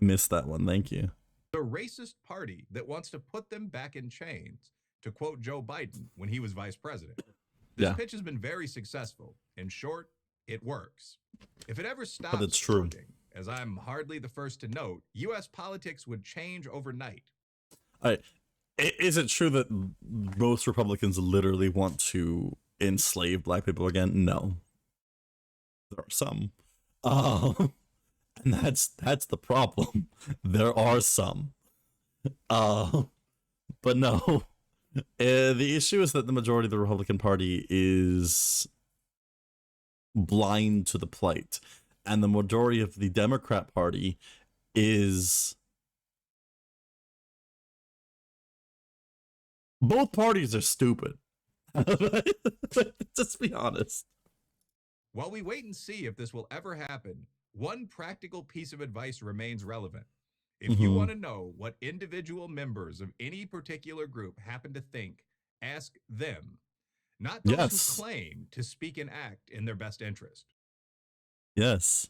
I missed that one. Thank you. The racist party that wants to put them back in chains, to quote Joe Biden when he was vice president. This pitch has been very successful. In short, it works. If it ever stops it's true. working, as I'm hardly the first to note, U.S. politics would change overnight. Is it true that most Republicans literally want to enslave black people again? No. There are some. And that's the problem. There are some. But no. The issue is that the majority of the Republican Party is blind to the plight, and the majority of the Democrat Party is... Both parties are stupid. Let's be honest. While we wait and see if this will ever happen, one practical piece of advice remains relevant. If you want to know what individual members of any particular group happen to think, ask them, not those who claim to speak and act in their best interest. Yes.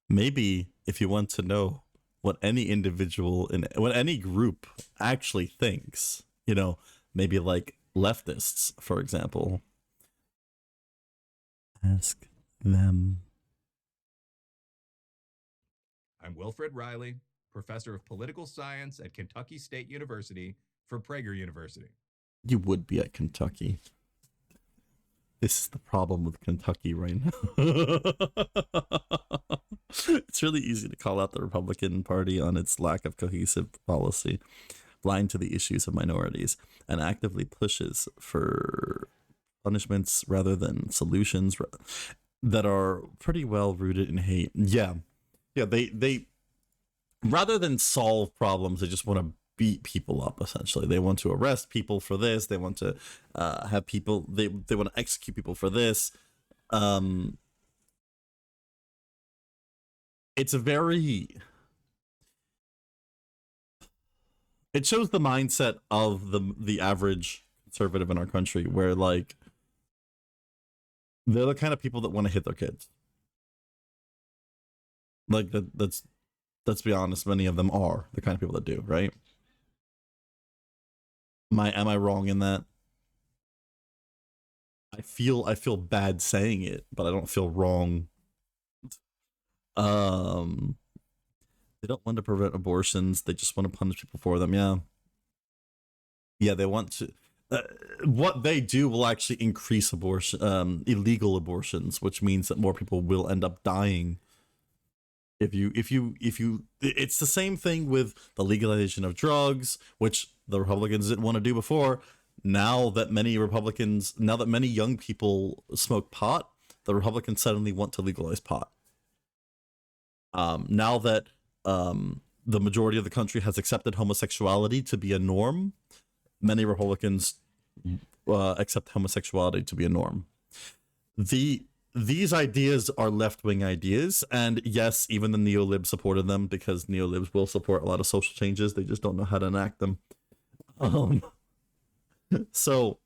Maybe if you want to know what any individual in what any group actually thinks, you know, maybe like leftists, for example, ask them. I'm Wilfred Riley, professor of political science at Kentucky State University for Prager University. You would be at Kentucky. This is the problem with Kentucky right now. It's really easy to call out the Republican Party on its lack of cohesive policy, blind to the issues of minorities, and actively pushes for punishments rather than solutions that are pretty well rooted in hate. Yeah, they rather than solve problems, they just want to beat people up. Essentially, they want to arrest people for this. They want to have people. They want to execute people for this. It's a very. It shows the mindset of the average conservative in our country, where like they're the kind of people that want to hit their kids. Like let's be honest, many of them are the kind of people that do, right? Am I wrong in that? I feel bad saying it, but I don't feel wrong. They don't want to prevent abortions. They just want to punish people for them. Yeah, they want to. What they do will actually increase abortion, illegal abortions, which means that more people will end up dying. If you, it's the same thing with the legalization of drugs, which the Republicans didn't want to do before. Now that many young people smoke pot, the Republicans suddenly want to legalize pot. Now that the majority of the country has accepted homosexuality to be a norm, many Republicans accept homosexuality to be a norm. These ideas are left-wing ideas, and yes, even the neolibs supported them, because neolibs will support a lot of social changes. They just don't know how to enact them. So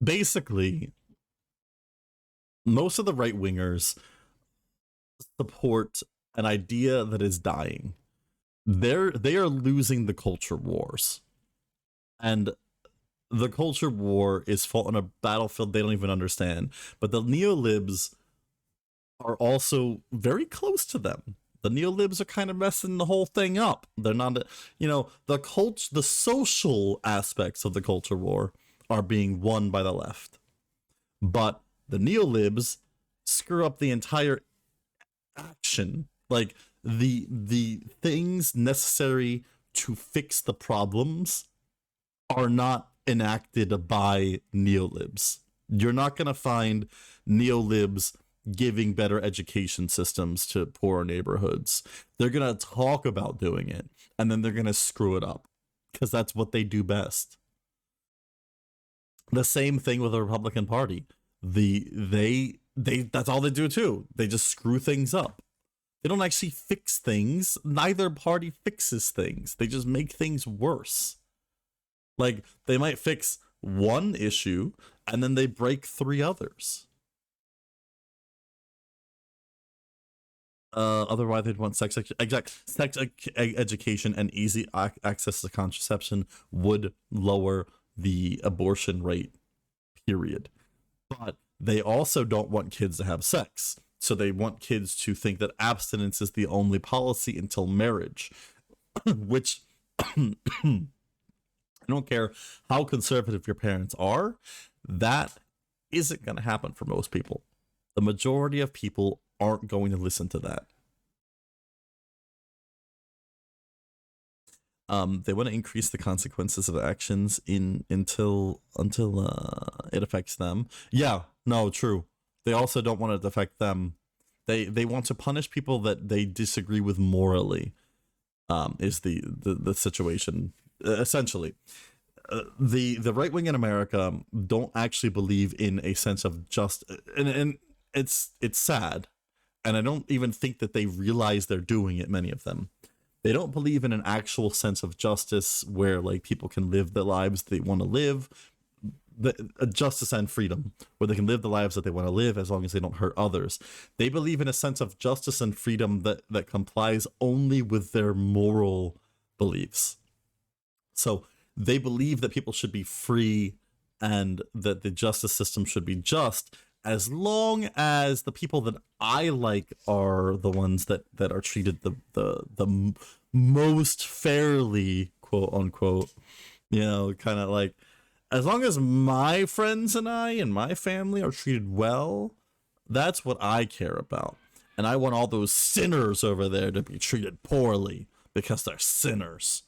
basically, most of the right-wingers support an idea that is dying. They are losing the culture wars, and the culture war is fought on a battlefield they don't even understand. But the neolibs are also very close to them. The neolibs are kind of messing the whole thing up. They're not, the social aspects of the culture war are being won by the left, but the neolibs screw up the entire action. Like the things necessary to fix the problems are not enacted by neolibs. You're not going to find neolibs giving better education systems to poorer neighborhoods. They're going to talk about doing it, and then they're going to screw it up. because that's what they do best. The same thing with the Republican Party. They that's all they do too. They just screw things up. They don't actually fix things. Neither party fixes things. They just make things worse. Like, they might fix one issue and then they break 3 others. Otherwise, they'd want sex education and easy access to contraception would lower the abortion rate, period. But they also don't want kids to have sex. So they want kids to think that abstinence is the only policy until marriage, which I don't care how conservative your parents are, that isn't going to happen for most people. The majority of people aren't going to listen to that. They want to increase the consequences of actions until it affects them. Yeah, no, true. They also don't want it to affect them. They want to punish people that they disagree with morally. Is the situation essentially? The right wing in America don't actually believe in a sense of and it's sad, and I don't even think that they realize they're doing it. Many of them, they don't believe in an actual sense of justice where like people can live the lives they want to live, justice and freedom, where they can live the lives that they want to live as long as they don't hurt others. They believe in a sense of justice and freedom that complies only with their moral beliefs. So they believe that people should be free and that the justice system should be just, as long as the people that I like are the ones that are treated the most fairly, quote unquote, kind of like, as long as my friends and I and my family are treated well, that's what I care about. And I want all those sinners over there to be treated poorly because they're sinners.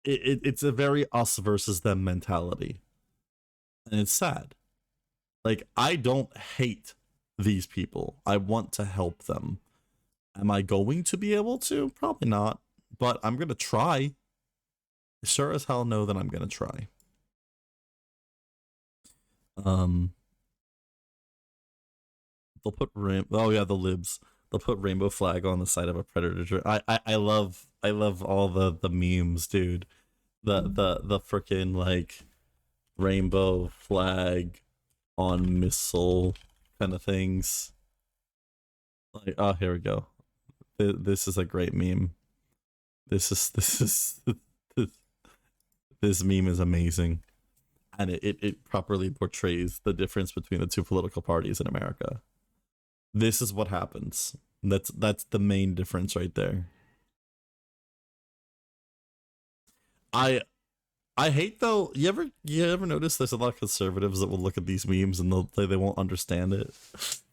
It's a very us versus them mentality. And it's sad. Like, I don't hate these people. I want to help them. Am I going to be able to? Probably not. But I'm going to try. Sure as hell know that I'm going to try. They'll put the libs. They'll put rainbow flag on the side of a predator. I love all the memes, dude. The freaking like rainbow flag on missile kind of things. Like, oh, here we go. This is a great meme. This meme is amazing, and it properly portrays the difference between the two political parties in America. This is what happens. That's the main difference right there. I hate, though, you ever notice there's a lot of conservatives that will look at these memes and they won't understand it.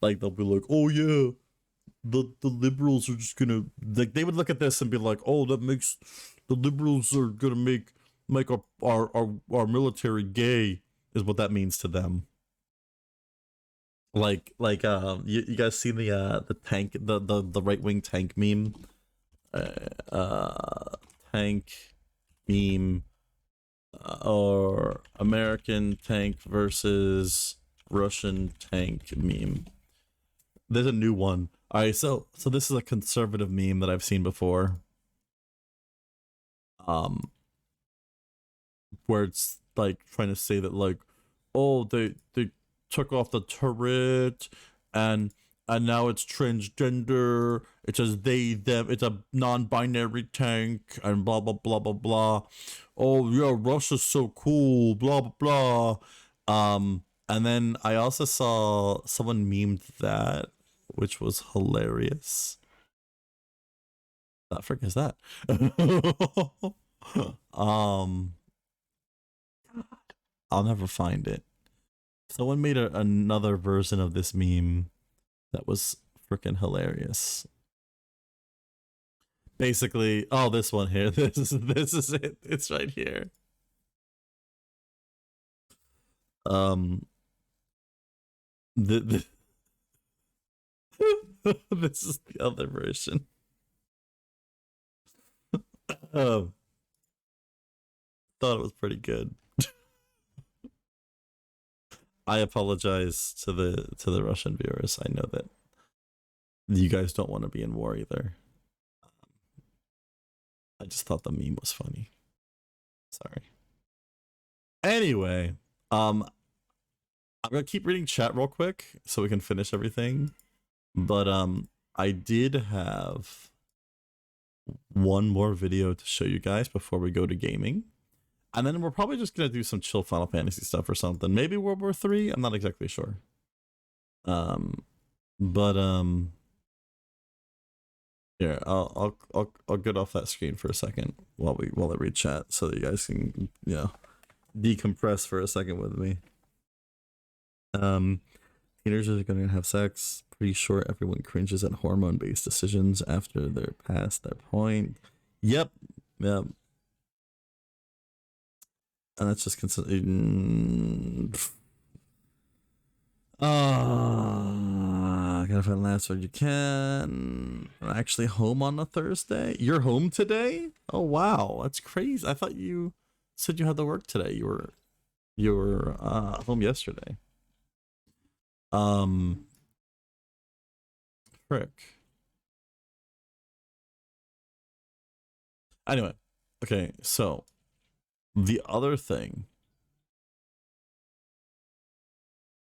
Like, they'll be like, oh yeah, the liberals are just gonna, like, they would look at this and be like, oh, that makes the liberals are gonna make our military gay, is what that means to them. Like you guys see the tank, the right-wing tank meme? Tank meme, or American tank versus Russian tank meme. There's a new one. All right, so this is a conservative meme that I've seen before. Where it's like trying to say that, like, oh, they took off the turret and now it's transgender, it says they, them, it's a non-binary tank, and blah blah blah blah blah. Oh yeah, Russia's so cool, blah blah blah. And then I also saw someone memed that, which was hilarious. What the frick is that? I'll never find it. Someone made another version of this meme that was freaking hilarious. Basically, oh, this one here. This is it. It's right here. This is the other version. thought it was pretty good. I apologize to the Russian viewers. I know that you guys don't want to be in war either. I just thought the meme was funny. Sorry. Anyway, I'm gonna keep reading chat real quick so we can finish everything. But I did have one more video to show you guys before we go to gaming. And then we're probably just gonna do some chill Final Fantasy stuff or something. Maybe World War III. I'm not exactly sure. Here, I'll get off that screen for a second while I read chat so that you guys can, you know, decompress for a second with me. Teenagers are gonna have sex. Pretty sure everyone cringes at hormone-based decisions after they're past that point. Yep. And that's just considered. Gotta find last word you can. I'm actually home on a Thursday. You're home today? Oh wow, that's crazy. I thought you said you had to work today. You were home yesterday. Frick. Anyway, okay, so the other thing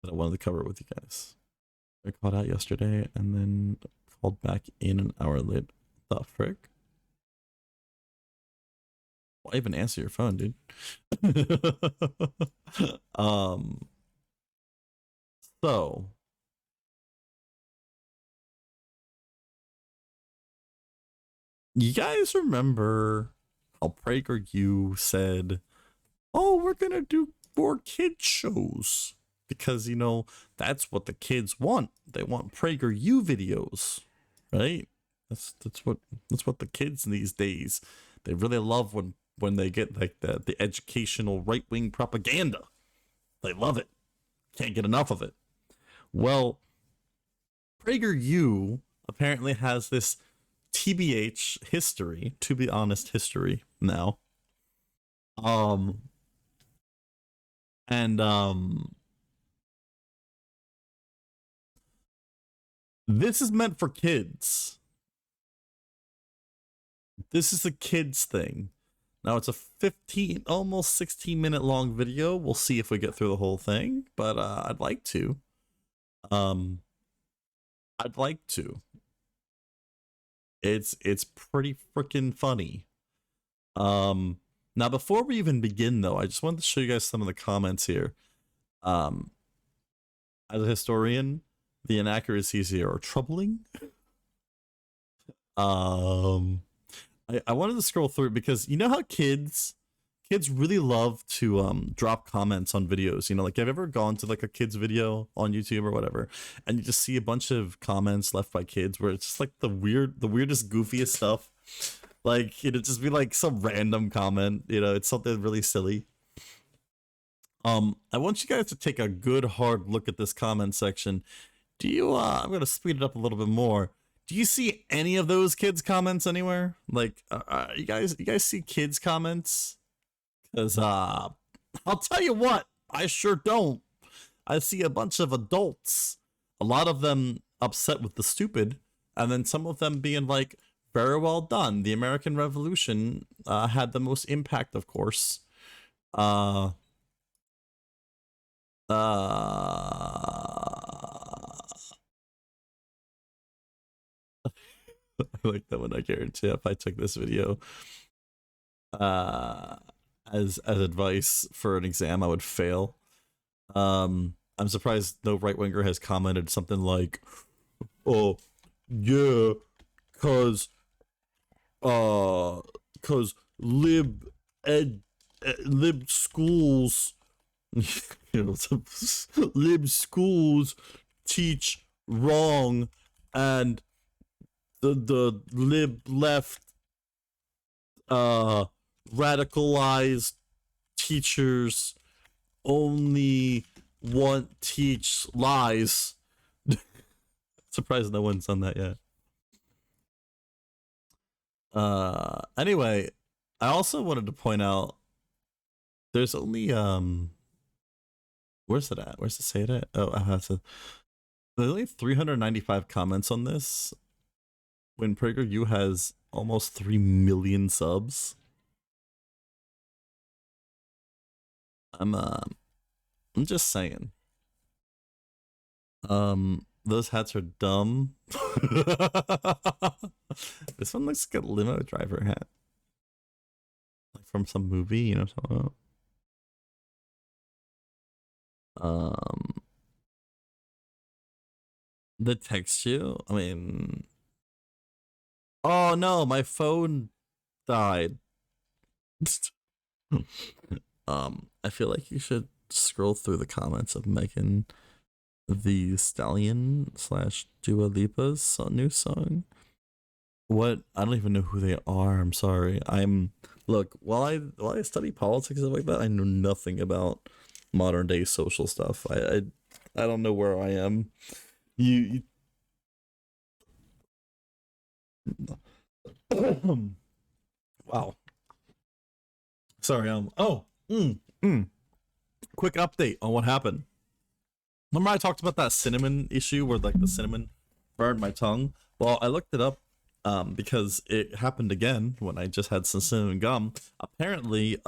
that I wanted to cover with you guys. I called out yesterday and then called back in an hour late. The frick? Why even answer your phone, dude? So you guys remember how PragerU said, "Oh, we're gonna do more kid shows because, you know, that's what the kids want. They want PragerU videos, right? That's what the kids these days, they really love when they get like the educational right-wing propaganda. They love it. Can't get enough of it." Well, PragerU apparently has this TBH history, to be honest history now. This is meant for kids. This is a kids thing. Now it's a 15, almost 16-minute long video. We'll see if we get through the whole thing, but I'd like to. I'd like to. It's pretty freaking funny. Now before we even begin though, I just wanted to show you guys some of the comments here. As a historian, the inaccuracies here are troubling. I wanted to scroll through because you know how kids really love to drop comments on videos. You know, like, have you ever gone to like a kid's video on YouTube or whatever, and you just see a bunch of comments left by kids where it's just like the weirdest, goofiest stuff. Like, it'd just be like some random comment, you know, it's something really silly. I want you guys to take a good hard look at this comment section. Do you I'm gonna speed it up a little bit more. Do you see any of those kids comments anywhere? Like, you guys see kids comments? Because I'll tell you what, I sure don't. I see a bunch of adults, a lot of them upset with the stupid, and then some of them being like, very well done. The American Revolution had the most impact, of course. I like that one. I guarantee if I took this video as advice for an exam, I would fail. I'm surprised no right-winger has commented something like, "Oh, yeah, cause lib schools, you know, lib schools teach wrong, and the lib left radicalized teachers only want teach lies." Surprised no one's done that yet. Anyway, I also wanted to point out There's only where's it at? Where's it say it at? Oh, I have to. There's only 395 comments on this when PragerU has almost 3 million subs. I'm just saying. Those hats are dumb. This one looks like a limo driver hat. Like from some movie, you know what I'm talking about? The texture, I mean, oh no, my phone died. I feel like you should scroll through the comments of Megan the Stallion / Dua Lipa's new song. What? I don't even know who they are. I'm sorry. Look, while I study politics and stuff like that, I know nothing about modern day social stuff. I don't know where I am. You wow. Sorry. Quick update on what happened. Remember I talked about that cinnamon issue where like the cinnamon burned my tongue? Well, I looked it up because it happened again when I just had some cinnamon gum. Apparently,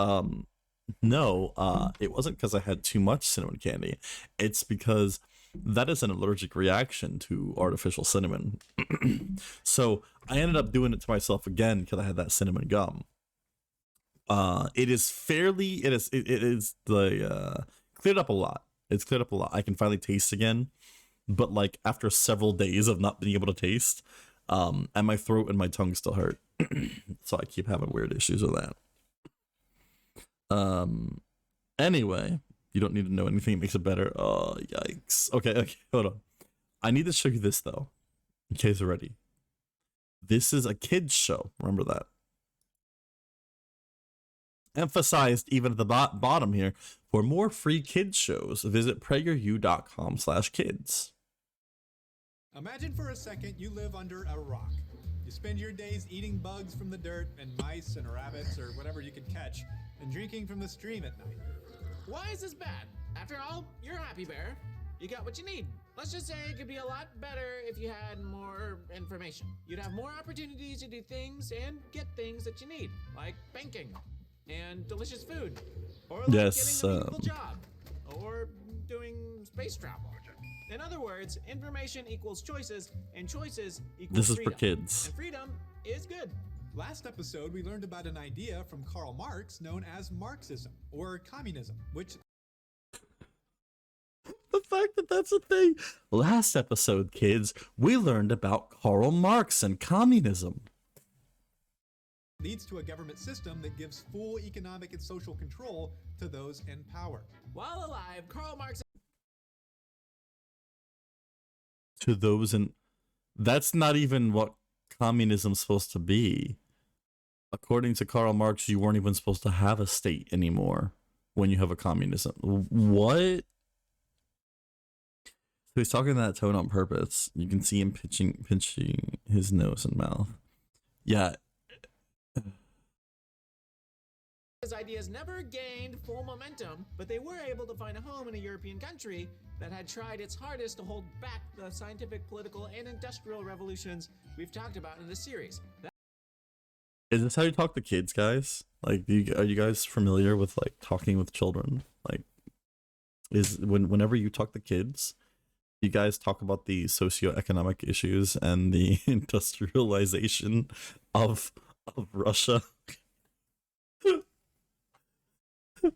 no, it wasn't because I had too much cinnamon candy. It's because that is an allergic reaction to artificial cinnamon. So I ended up doing it to myself again because I had that cinnamon gum. It is cleared up a lot. It's cleared up a lot. I can finally taste again, but like after several days of not being able to taste, and my throat and my tongue still hurt. So I keep having weird issues with that. Anyway, you don't need to know anything that makes it better. Oh, yikes. Okay, hold on. I need to show you this though, in case you're ready. This is a kid's show. Remember that. Emphasized even at the bottom here. For more free kids shows, visit PragerU.com/kids. Imagine for a second you live under a rock. You spend your days eating bugs from the dirt and mice and rabbits or whatever you could catch and drinking from the stream at night. Why is this bad? After all, you're Happy Bear. You got what you need. Let's just say it could be a lot better if you had more information. You'd have more opportunities to do things and get things that you need, like banking and delicious food, or like getting a meaningful job, or doing space travel. In other words, information equals choices, and choices equals This is freedom. for kids. And freedom is good. Last episode, we learned about an idea from Karl Marx known as Marxism, or communism, which... The fact that that's a thing. Last episode, kids, we learned about Karl Marx and communism. leads to a government system that gives full economic and social control to those in power. While alive, Karl Marx... To those in... That's not even what communism's supposed to be. According to Karl Marx, you weren't even supposed to have a state anymore when you have a communism. What? So he's talking that tone on purpose. You can see him pinching his nose and mouth. Yeah. His ideas never gained full momentum, but they were able to find a home in a European country that had tried its hardest to hold back the scientific, political, and industrial revolutions we've talked about in this series. Is this how you talk to kids, guys? Like, are you guys familiar with like talking with children? Like, whenever you talk to kids, you guys talk about the socioeconomic issues and the industrialization of Russia?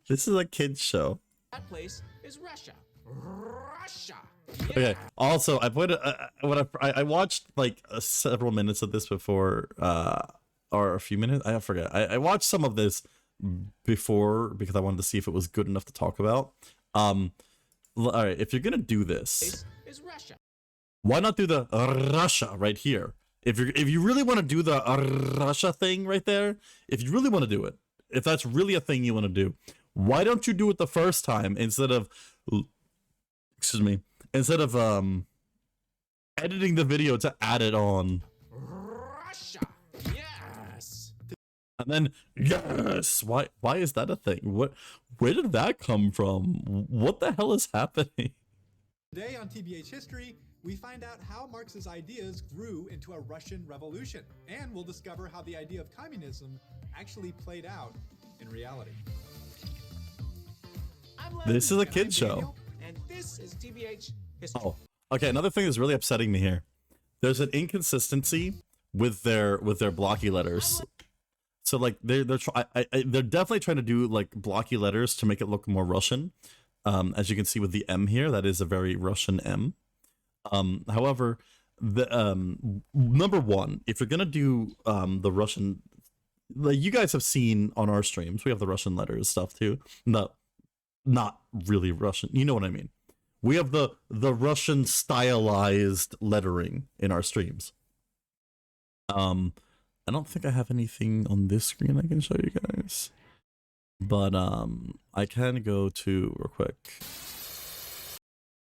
This is a kids show. That place is Russia. Russia. Yeah. Okay. Also, I put I watched like several minutes of this before, or a few minutes. I forget. I watched some of this before because I wanted to see if it was good enough to talk about. All right. If you're gonna do this, Is Russia. why not do the Russia right here? If you really want to do the Russia thing right there, if you really want to do it, if that's really a thing you want to do, why don't you do it the first time instead of, editing the video to add it on? Russia. Yes. And then, yes, why is that a thing? Where did that come from? What the hell is happening? Today on TBH History, we find out how Marx's ideas grew into a Russian revolution, and we'll discover how the idea of communism actually played out in reality. This is a kid show. And this is TBH History. Oh, okay. Another thing that's really upsetting me here. There's an inconsistency with their blocky letters. So like they're definitely trying to do like blocky letters to make it look more Russian. As you can see with the M here, that is a very Russian M. However, the number one, if you're gonna do the Russian, like you guys have seen on our streams, we have the Russian letters stuff too. No, not really Russian. You know what I mean? We have the Russian stylized lettering in our streams. I don't think I have anything on this screen I can show you guys, but I can go to real quick.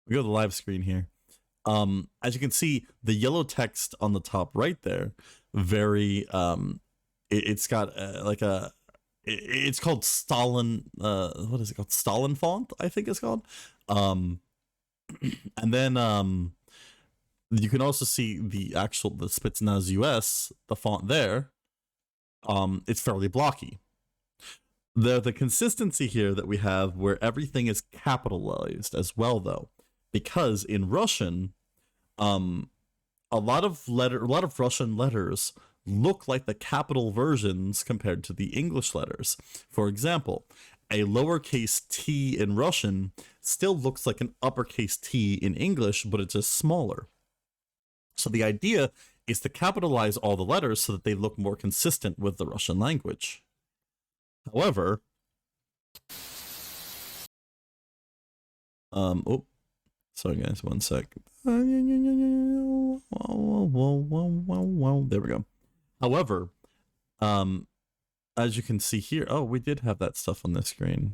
We go to the live screen here. As you can see, the yellow text on the top right there, very it's got like a it's called Stalin. What is it called? Stalin font, I think it's called. And then you can also see the Spetsnaz US, the font there. It's fairly blocky. The consistency here that we have where everything is capitalized as well, though, because in Russian, a lot of Russian letters look like the capital versions compared to the English letters. For example, a lowercase t in Russian still looks like an uppercase T in English, but it's just smaller. So the idea is to capitalize all the letters so that they look more consistent with the Russian language. However, oh, sorry guys, one sec. There we go. However, as you can see here, oh, we did have that stuff on this screen.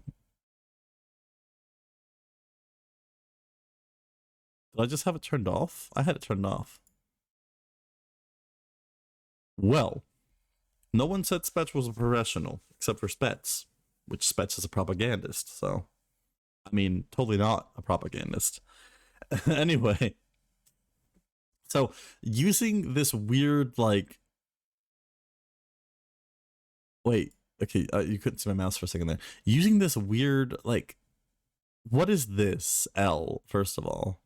Did I just have it turned off? I had it turned off. Well, no one said Spets was a professional, except for Spets, which Spets is a propagandist, so, I mean, totally not a propagandist. Anyway, so, using this weird, like, wait, okay, you couldn't see my mouse for a second there. Using this weird, like, what is this L, first of all?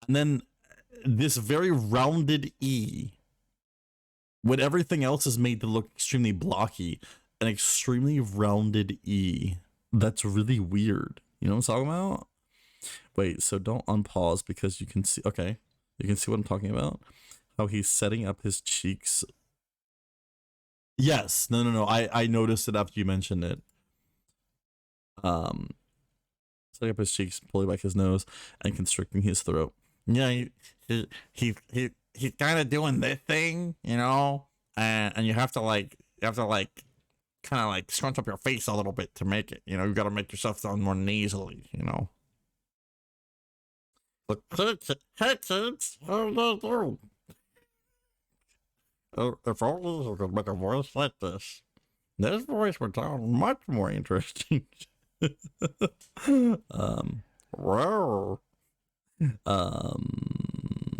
And then this very rounded E, when everything else is made to look extremely blocky, an extremely rounded E. That's really weird. You know what I'm talking about? Wait, so don't unpause because you can see, okay, you can see what I'm talking about? How he's setting up his cheeks. Yes, no, I noticed it after you mentioned it. Setting up his cheeks, pulling back his nose, and constricting his throat. Yeah, he's kind of doing this thing, you know, and you have to like kind of like scrunch up your face a little bit to make it, you know, you got to make yourself sound more nasally, you know. If only you could make a voice like this voice would sound much more interesting.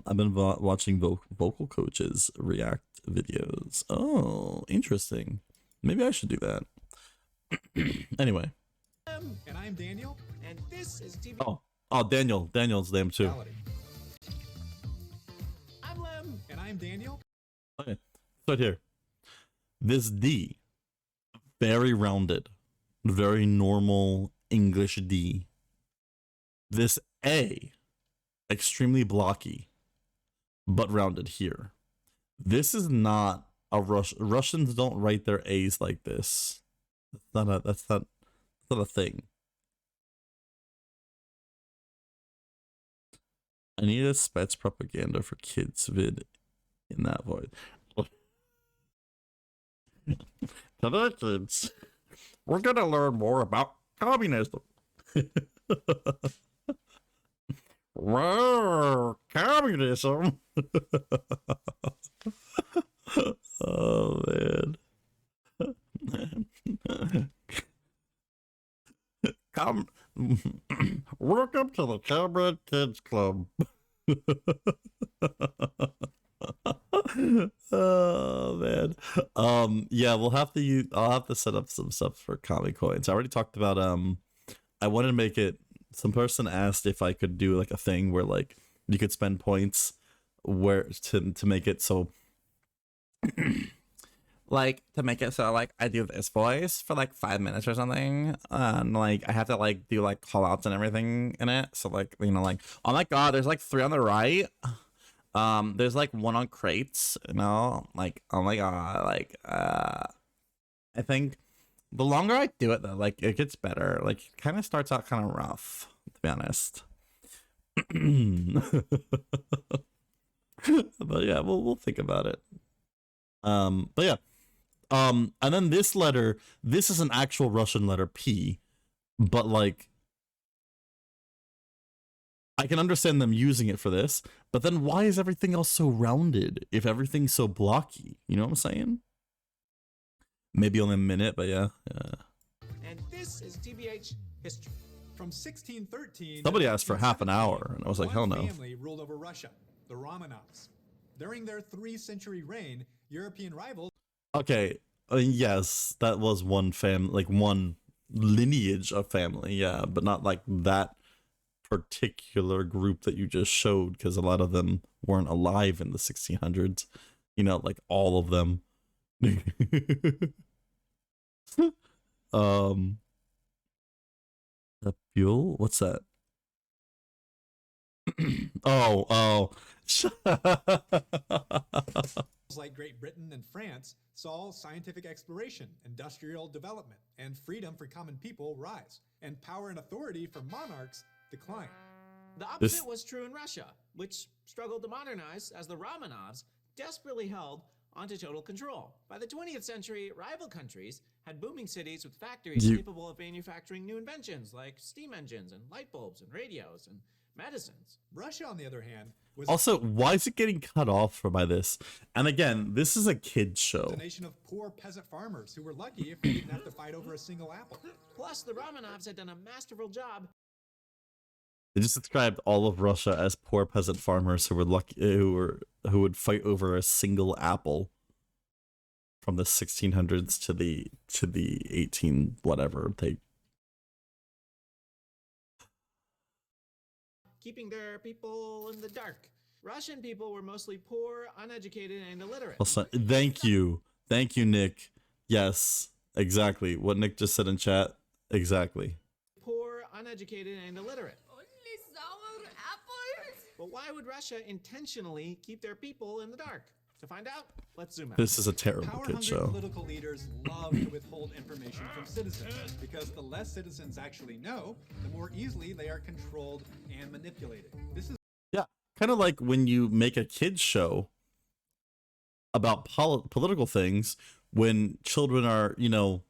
I've been watching vocal coaches react videos. Oh, interesting. Maybe I should do that. Anyway. And I'm Daniel, and this is TV. Oh, Daniel's them too. I'm Lem, and I'm Daniel. Okay, right here. This D, very rounded, very normal English D. This A, extremely blocky, but rounded here. This is not a Russians don't write their A's like this. That's not a thing. I need a Spets propaganda for kids vid in that voice. Today, kids, we're gonna learn more about communism. Whoa, communism. Oh man. come, welcome to the Comrade Kids Club. Oh man. Yeah, we'll have to use, I'll have to set up some stuff for Comic Coins. I already talked about I wanted to make it, some person asked if I could do like a thing where like you could spend points where to make it so like to make it so like I do this voice for like 5 minutes or something, and like I have to like do like call outs and everything in it. So like, you know, like, oh my god, there's like 3 on the right. There's like 1 on crates, you know, like, oh my god, like I think the longer I do it though, like it gets better. Like it kind of starts out kind of rough, to be honest. But yeah, we'll think about it. But yeah. And then this letter, this is an actual Russian letter P, but like I can understand them using it for this, but then why is everything else so rounded if everything's so blocky? You know what I'm saying? Maybe only a minute, but yeah. And this is TBH history. From 1613. Somebody asked for half an hour, and I was like, hell no. One family ruled over Russia, the Romanovs. During their 3-century reign, European rivals. Okay, yes, that was one like one lineage of family, yeah, but not like that particular group that you just showed, because a lot of them weren't alive in the 1600s, you know, like all of them. The fuel, what's that? oh like Great Britain and France saw scientific exploration, industrial development, and freedom for common people rise, and power and authority for monarchs decline. The opposite was true in Russia, which struggled to modernize as the Romanovs desperately held onto total control. By the 20th century, rival countries had booming cities with factories capable of manufacturing new inventions like steam engines and light bulbs and radios and medicines. Russia, on the other hand, was also, why is it getting cut off by this? And again, this is a kid's show. a nation of poor peasant farmers who were lucky if they didn't have to fight over a single apple. Plus, the Romanovs had done a masterful job. They just described all of Russia as poor peasant farmers who were lucky, who would fight over a single apple from the 1600s to the 18 whatever they. Keeping their people in the dark. Russian people were mostly poor, uneducated, and illiterate. Thank you, Nick. Yes, exactly what Nick just said in chat. Exactly. Poor, uneducated, and illiterate. Only sour apples? But why would Russia intentionally keep their people in the dark? To find out, let's zoom out. This is a terrible kid show. Political leaders love to withhold information from citizens because the less citizens actually know, the more easily they are controlled and manipulated. This is Kind of like when you make a kids show about political things when children are, you know,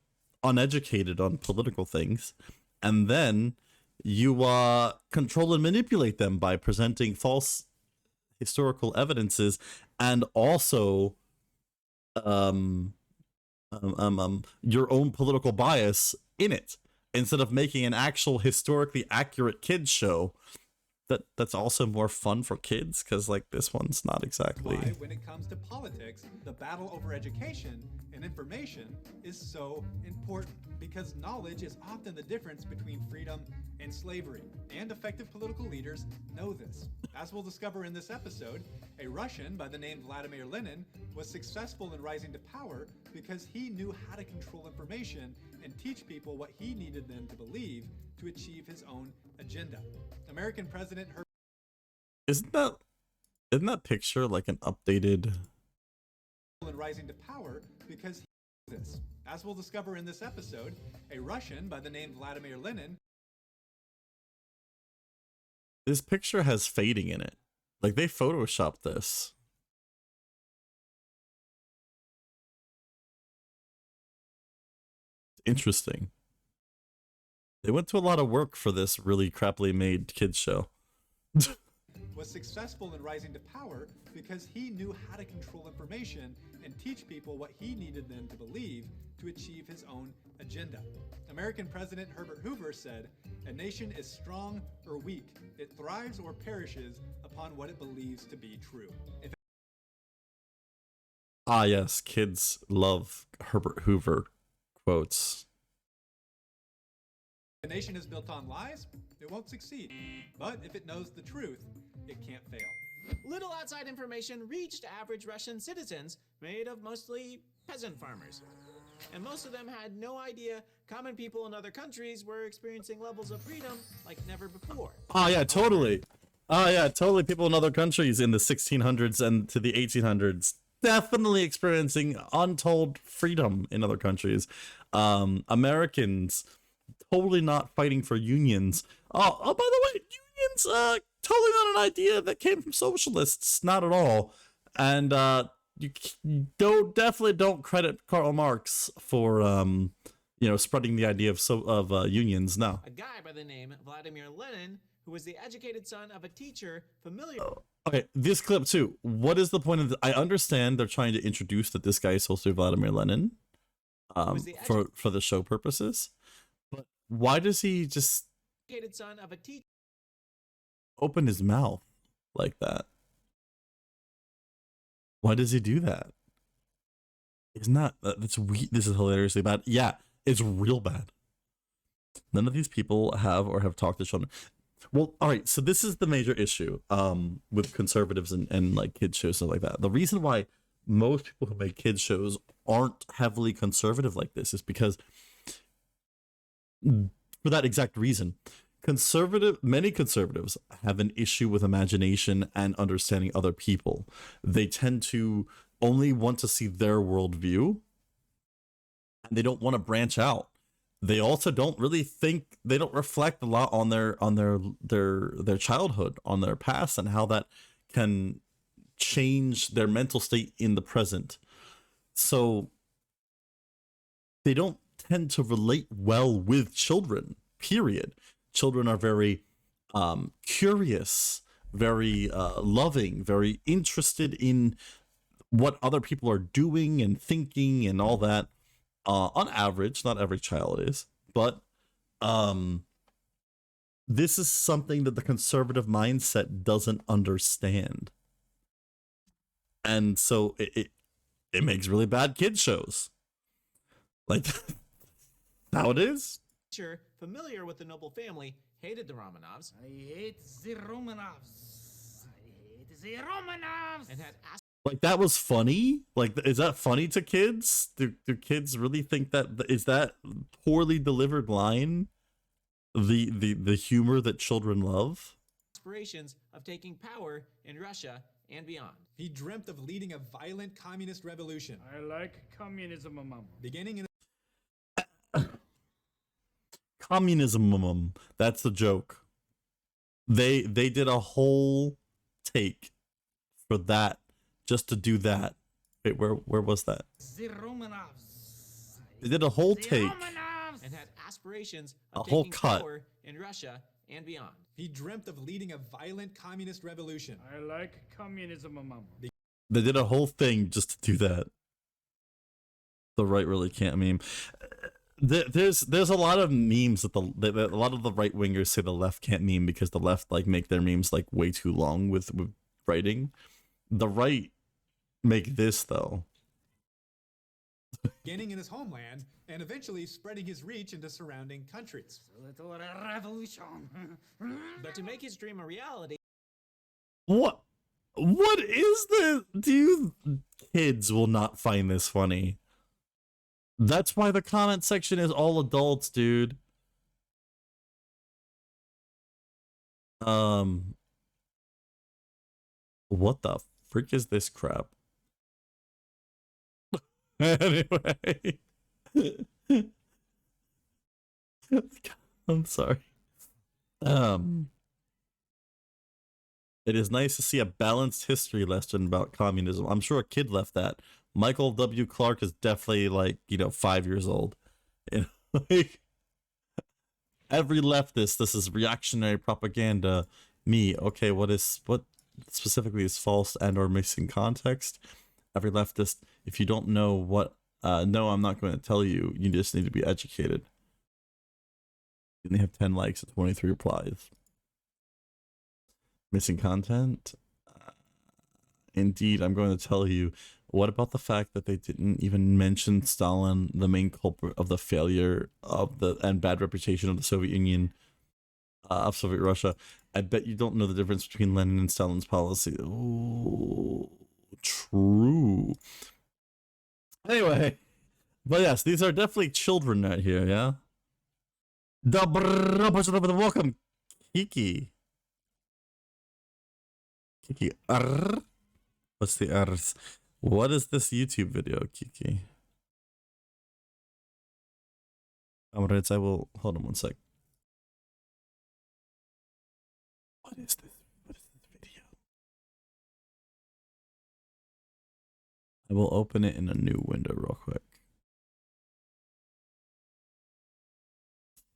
uneducated on political things, and then you control and manipulate them by presenting false historical evidences and also your own political bias in it, instead of making an actual historically accurate kids show that's also more fun for kids, because like this one's not exactly. Why, when it comes to politics, the battle over education and information is so important, because knowledge is often the difference between freedom and slavery, and effective political leaders know this. As we'll discover in this episode, a Russian by the name Vladimir Lenin was successful in rising to power because he knew how to control information and teach people what he needed them to believe to achieve his own agenda. American President Isn't that picture like an updated? And rising to power because he this. As we'll discover in this episode, a Russian by the name Vladimir Lenin. This picture has fading in it. Like they photoshopped this. Interesting. They went to a lot of work for this really crappily made kids show. Was was successful in rising to power because he knew how to control information and teach people what he needed them to believe to achieve his own agenda. American President Herbert Hoover said, "A nation is strong or weak. It thrives or perishes upon what it believes to be true." Ah, yes, kids love Herbert Hoover quotes. If a nation is built on lies, it won't succeed. But if it knows the truth, it can't fail. Little outside information reached average Russian citizens made of mostly peasant farmers. And most of them had no idea common people in other countries were experiencing levels of freedom like never before. Oh yeah, totally. Oh yeah, totally. People in other countries in the 1600s and to the 1800s definitely experiencing untold freedom in other countries. Americans totally not fighting for unions. Oh, by the way, unions totally not an idea that came from socialists, not at all. And you definitely don't credit Karl Marx for spreading the idea of unions. No. A guy by the name Vladimir Lenin, who was the educated son of a teacher familiar. Okay, this clip too. What is the point of I understand they're trying to introduce that this guy is supposed to be Vladimir Lenin, for the show purposes. But why does he just Educated son of a teacher. Open his mouth like that? Why does he do that? Isn't that's weird? This is hilariously bad. Yeah, it's real bad. None of these people have talked to children. Well, all right, so this is the major issue with conservatives and like kids shows, stuff like that. The reason why most people who make kids shows aren't heavily conservative like this is because, for that exact reason, many conservatives have an issue with imagination and understanding other people. They tend to only want to see their worldview, and they don't want to branch out. They also don't really think, they don't reflect a lot on their childhood, on their past, and how that can change their mental state in the present. So they don't tend to relate well with children, period. Children are very curious, very loving, very interested in what other people are doing and thinking and all that. On average, not every child is, but this is something that the conservative mindset doesn't understand. And so it makes really bad kids shows. Like, how it is. Teacher familiar with the noble family hated the Romanovs. I hate the Romanovs. I hate the Romanovs. And had asked. Like, that was funny? Like, is that funny to kids? Do kids really think that is that poorly delivered line the humor that children love? Aspirations of taking power in Russia and beyond. He dreamt of leading a violent communist revolution. I like communism, mama. Beginning in Communism. That's the joke. They did a whole take for that. Just to do that. Wait, where was that? The Romanovs. They did a whole take. And had aspirations of a whole taking cut power in Russia and beyond. He dreamt of leading a violent communist revolution. I like communism, mama. They did a whole thing just to do that. The right really can't meme. There's a lot of memes that a lot of the right wingers say the left can't meme because the left like make their memes like way too long with writing. The right make this though. Beginning in his homeland and eventually spreading his reach into surrounding countries. Little revolution. But to make his dream a reality. What is this? Kids will not find this funny. That's why the comment section is all adults, dude. What the frick is this crap? Anyway. I'm sorry. It is nice to see a balanced history lesson about communism. I'm sure a kid left that. Michael W. Clark is definitely like, 5 years old. Like, every leftist, this is reactionary propaganda. Me, okay, what specifically is false and or missing context. Every leftist, if you don't know what, no, I'm not going to tell you. You just need to be educated. And they have 10 likes and 23 replies. Missing content? Indeed, I'm going to tell you. What about the fact that they didn't even mention Stalin, the main culprit of the failure of the and bad reputation of the Soviet Union, of Soviet Russia? I bet you don't know the difference between Lenin and Stalin's policy. Oh, true. Anyway, but yes, these are definitely children right here, yeah? Welcome, Kiki. Kiki, what's the R's? What is this YouTube video, Kiki? Comrades, I will hold on one sec. What is this? What is this video? I will open it in a new window real quick.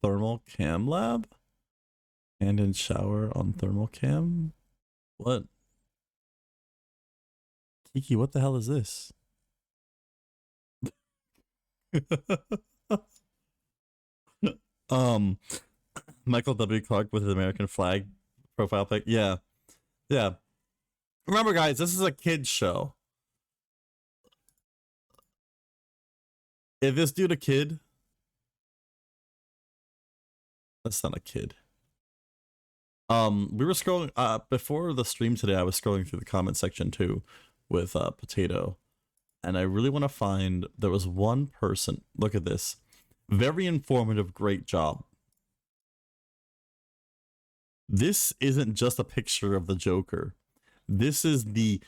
Thermal cam lab? Hand in shower on thermal cam? What? Kiki, what the hell is this? Michael W. Clark with his American flag profile pic. Yeah. Yeah. Remember, guys, this is a kid's show. If this dude a kid, that's not a kid. We were scrolling before the stream today. I was scrolling through the comment section too with Potato, and I really want to find, there was one person, look at this, very informative, great job. This isn't just a picture of the Joker. This is the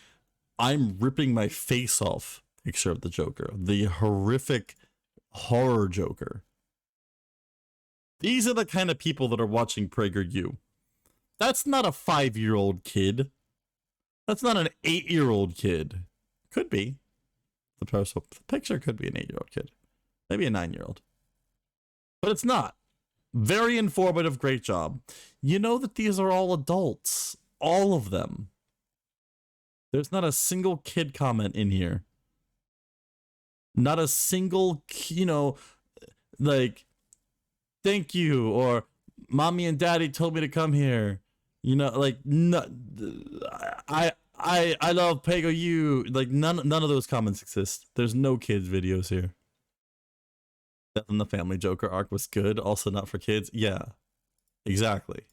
I'm ripping my face off picture of the Joker, the horrific horror Joker. These are the kind of people that are watching PragerU. That's not a 5-year-old kid. That's not an 8-year-old kid. Could be. The picture could be an 8-year-old kid. Maybe a 9-year-old. But it's not. Very informative, great job. You know that these are all adults. All of them. There's not a single kid comment in here. Not a single, you know, like, thank you, or mommy and daddy told me to come here. You know, like, no, I love PragerU. Like, none of those comments exist. There's no kids videos here. Death in the Family Joker arc was good, also not for kids. Yeah, exactly.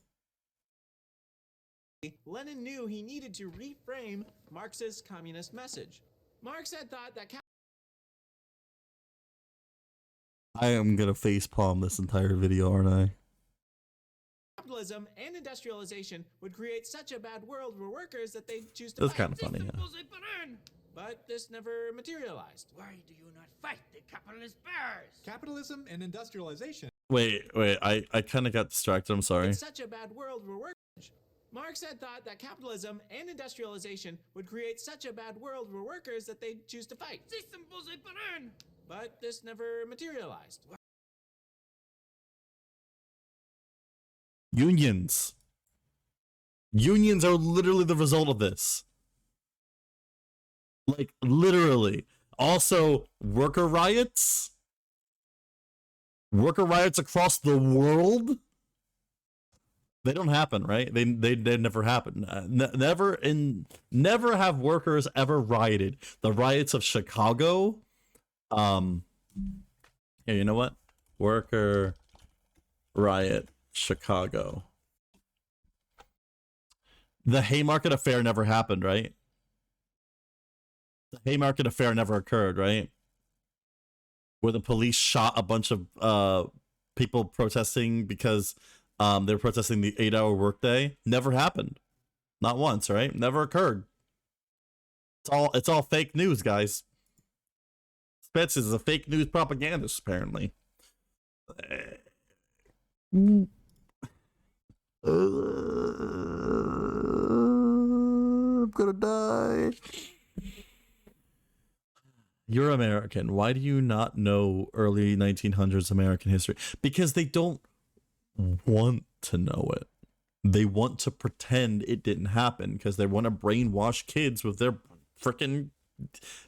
Lenin knew he needed to reframe Marx's communist message. Marx had thought that I am gonna facepalm this entire video, aren't I? capitalism and industrialization would create such a bad world for workers that they'd choose to That's fight. kind of funny, yeah. But this never materialized. Why do you not fight the capitalist bears? Capitalism and industrialization. Wait, I kind of got distracted, I'm sorry. It's such a bad world for workers. Marx had thought that capitalism and industrialization would create such a bad world for workers that they'd choose to fight. But this never materialized. Unions. Unions are literally the result of this. Like, literally. Also, worker riots. Worker riots across the world. They don't happen, right? They never happen. Never have workers ever rioted. The riots of Chicago. Here, you know what? Worker riot Chicago. The Haymarket Affair never happened, right? The Haymarket Affair never occurred, right? Where the police shot a bunch of people protesting because they were protesting the 8-hour workday. Never happened. Not once, right? Never occurred. It's all fake news, guys. Spence is a fake news propagandist, apparently. I'm gonna die. You're American. Why do you not know early 1900s American history? Because they don't want to know it. They want to pretend it didn't happen because they want to brainwash kids with their freaking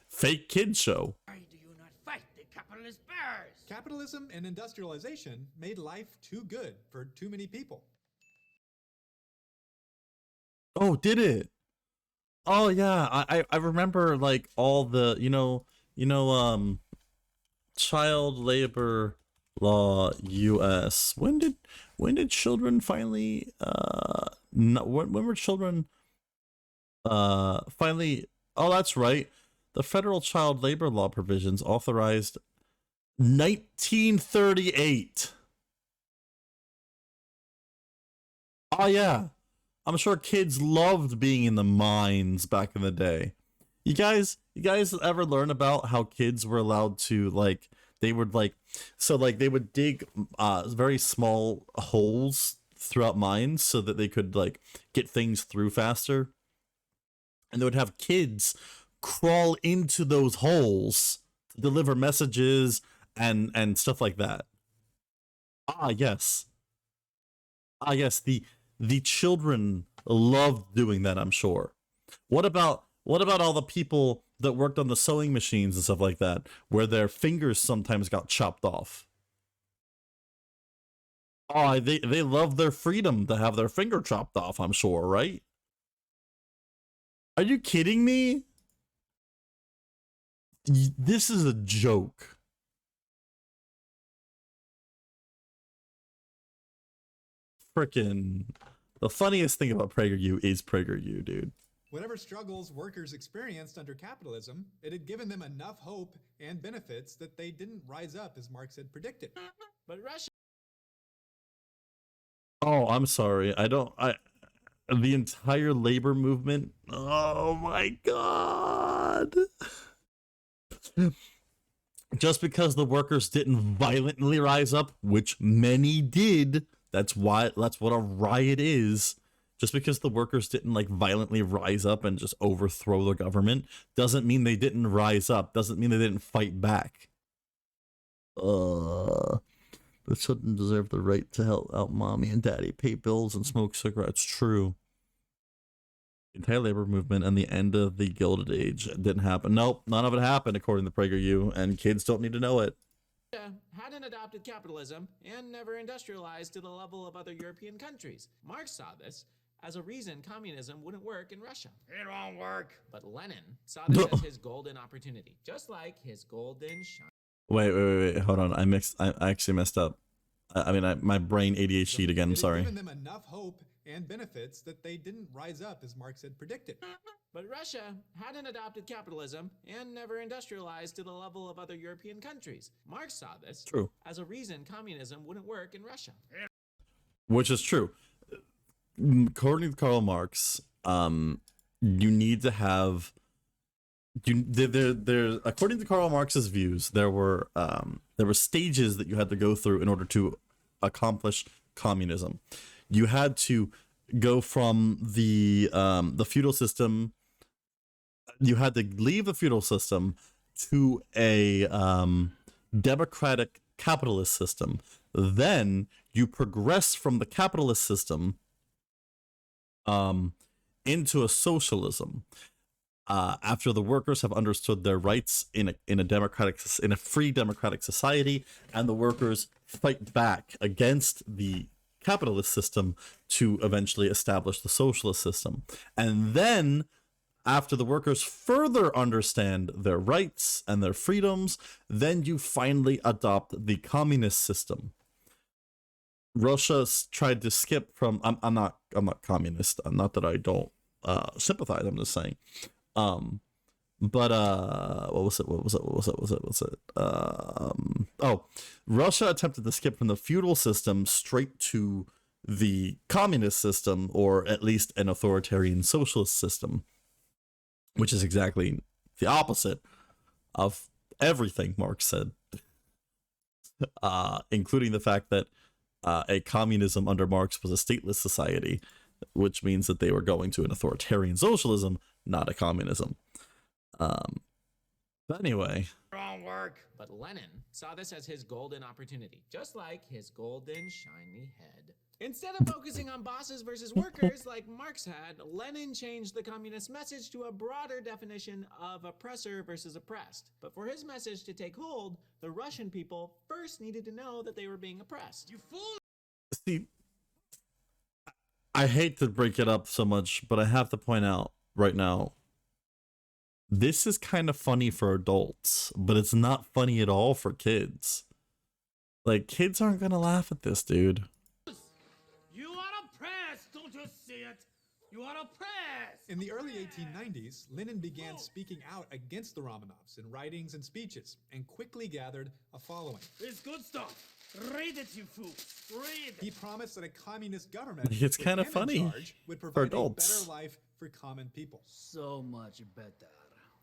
fake kid show. Why do you not fight the capitalist bears? Capitalism and industrialization made life too good for too many people. Oh, did it? Oh yeah, I remember like all the child labor law US. When did children finally when were children finally, oh that's right. The federal child labor law provisions authorized 1938. Oh yeah. I'm sure kids loved being in the mines back in the day. You guys ever learn about how kids were allowed to they would dig very small holes throughout mines so that they could get things through faster, and they would have kids crawl into those holes to deliver messages and stuff like that. Yes, the children loved doing that, I'm sure. What about all the people that worked on the sewing machines and stuff like that, where their fingers sometimes got chopped off? Oh, they love their freedom to have their finger chopped off, I'm sure, right? Are you kidding me? This is a joke. Frickin'. The funniest thing about PragerU is PragerU, dude. Whatever struggles workers experienced under capitalism, it had given them enough hope and benefits that they didn't rise up as Marx had predicted. But Russia... Oh, I'm sorry. The entire labor movement. Oh my God. Just because the workers didn't violently rise up, which many did, that's what a riot is. Just because the workers didn't violently rise up and just overthrow the government doesn't mean they didn't rise up, doesn't mean they didn't fight back. The children deserve the right to help out mommy and daddy pay bills and smoke cigarettes. True. The entire labor movement and the end of the Gilded Age didn't happen. Nope, none of it happened according to PragerU, and kids don't need to know it. Hadn't adopted capitalism and never industrialized to the level of other European countries. Marx saw this as a reason communism wouldn't work in Russia. It won't work. But Lenin saw this as his golden opportunity, just like his golden shine. Wait, hold on. I actually messed up. My brain ADHD'd again. I'm sorry. It had given them enough hope and benefits that they didn't rise up as Marx had predicted. But Russia hadn't adopted capitalism and never industrialized to the level of other European countries. Marx saw this as a reason communism wouldn't work in Russia. Which is true. According to Karl Marx, you need to have according to Karl Marx's views, there were stages that you had to go through in order to accomplish communism. You had to go from the feudal system. You had to leave the feudal system to a democratic capitalist system. Then you progress from the capitalist system into a socialism. After the workers have understood their rights in a free democratic society, and the workers fight back against the capitalist system to eventually establish the socialist system. And then after the workers further understand their rights and their freedoms, then you finally adopt the communist system. Russia tried to skip from I'm not communist. Not that I don't sympathize, I'm just saying. But what was it? Russia attempted to skip from the feudal system straight to the communist system, or at least an authoritarian socialist system, which is exactly the opposite of everything Marx said, including the fact that a communism under Marx was a stateless society, which means that they were going to an authoritarian socialism, not a communism. But anyway. wrong work. But Lenin saw this as his golden opportunity, just like his golden shiny head. Instead of focusing on bosses versus workers like Marx had, Lenin changed the communist message to a broader definition of oppressor versus oppressed. But for his message to take hold, the Russian people first needed to know that they were being oppressed. You fool! See, I hate to break it up so much, but I have to point out right now, this is kind of funny for adults, but it's not funny at all for kids. Like, kids aren't gonna laugh at this, dude. You are oppressed, don't you see it? You are oppressed! In the early 1890s, Lenin began speaking out against the Romanovs in writings and speeches, and quickly gathered a following. It's good stuff. Read it, you fools. Read it. He promised that a communist government It's with kind of him in funny charge would for provide a adults. better life for common people. So much better.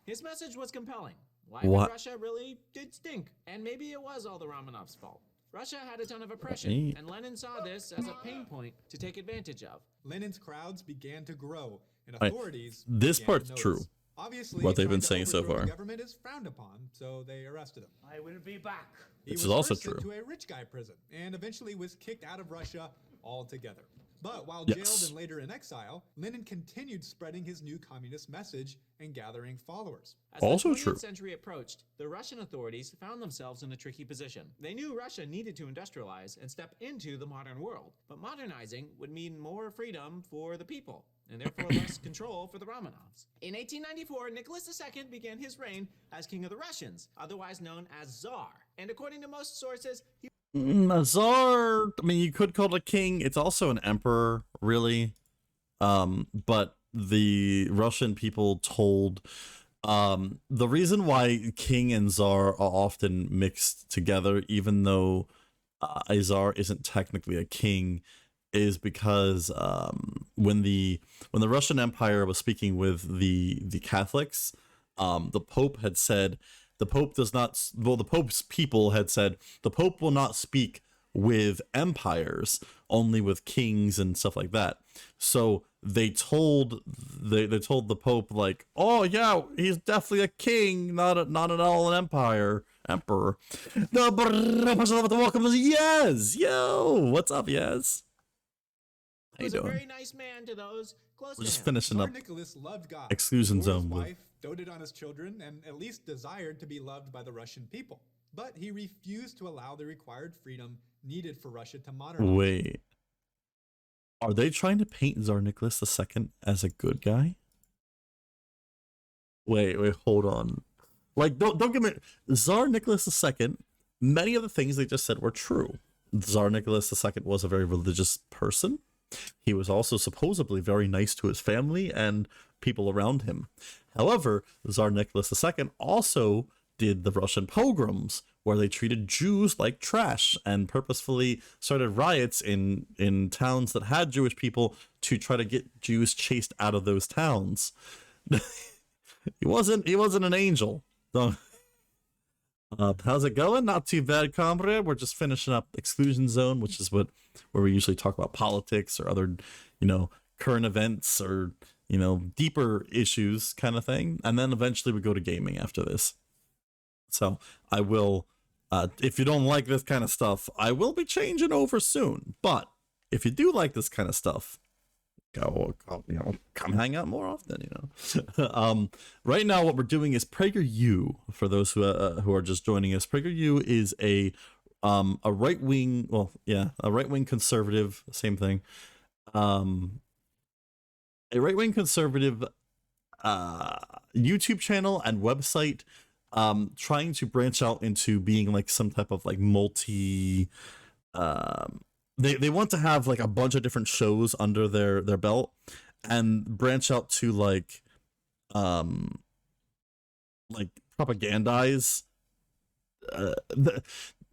His message was compelling. Life What? in Russia really did stink, and maybe it was all the Romanovs' fault. Russia had a ton of oppression, Hey. and Lenin saw this as a pain point to take advantage of. Lenin's crowds began to grow, and Right. authorities This began part's to notice. true. Obviously, What they've trying been to saying so overthrow far. The government is frowned upon, so they arrested him. I will be back. He This was is also first sent true. to a rich guy prison, and eventually was kicked out of Russia altogether. But while Yes. jailed and later in exile, Lenin continued spreading his new communist message and gathering followers. As Also the 20th true. century approached, the Russian authorities found themselves in a tricky position. They knew Russia needed to industrialize and step into the modern world, but modernizing would mean more freedom for the people, and therefore less control for the Romanovs. In 1894, Nicholas II began his reign as King of the Russians, otherwise known as Tsar. And according to most sources, he A czar, I mean, you could call it a king. It's also an emperor, really. But the Russian people told, the reason why king and czar are often mixed together, even though a czar isn't technically a king, is because when the Russian Empire was speaking with the Catholics, the Pope had said, the Pope's people had said, the Pope will not speak with empires, only with kings and stuff like that. So they told the Pope, like, oh yeah, he's definitely a king, not at all an emperor. No, but welcome, Yes, yo, what's up, Yes? How you was a doing? very nice man to those close We're to just him. finishing Tsar up Nicholas loved God, Exclusion adored his Zone with- wife, doted on his children, and at least desired to be loved by the Russian people. But he refused to allow the required freedom needed for Russia to modernize. Wait, are they trying to paint Tsar Nicholas II as a good guy? Wait, hold on. Like, don't get me. Tsar Nicholas II, many of the things they just said were true. Tsar Nicholas II was a very religious person. He was also supposedly very nice to his family and people around him. However, Tsar Nicholas II also did the Russian pogroms, where they treated Jews like trash and purposefully started riots in towns that had Jewish people to try to get Jews chased out of those towns. He wasn't an angel. So, how's it going? Not too bad, comrade. We're just finishing up Exclusion Zone, which is where we usually talk about politics or other, current events or, deeper issues kind of thing. And then eventually we go to gaming after this. So I will, if you don't like this kind of stuff, I will be changing over soon. But if you do like this kind of stuff, come hang out more often, Right now, what we're doing is PragerU. For those who are just joining us, PragerU is a right wing, a right wing conservative, same thing. A right wing conservative YouTube channel and website, trying to branch out into being like some type of like multi. They want to have like a bunch of different shows under their belt and branch out to like propagandize.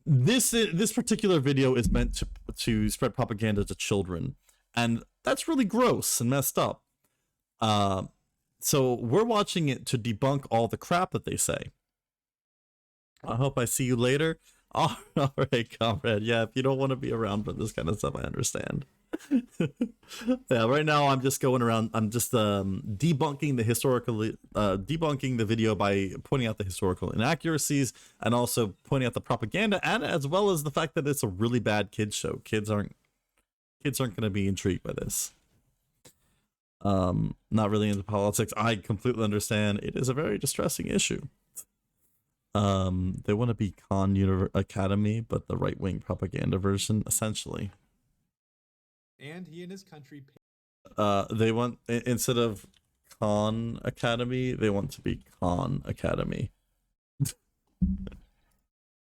This particular video is meant to spread propaganda to children, and that's really gross and messed up. So we're watching it to debunk all the crap that they say. I hope I see you later. All right, comrade. Yeah, if you don't want to be around for this kind of stuff, I understand. Yeah, right now I'm just going around. I'm just debunking the video by pointing out the historical inaccuracies and also pointing out the propaganda, and as well as the fact that it's a really bad kids show. Kids aren't going to be intrigued by this. Not really into politics. I completely understand. It is a very distressing issue. They want to be Khan Academy, but the right-wing propaganda version, essentially. And he and his country they want, instead of Khan Academy, they want to be Khan Academy.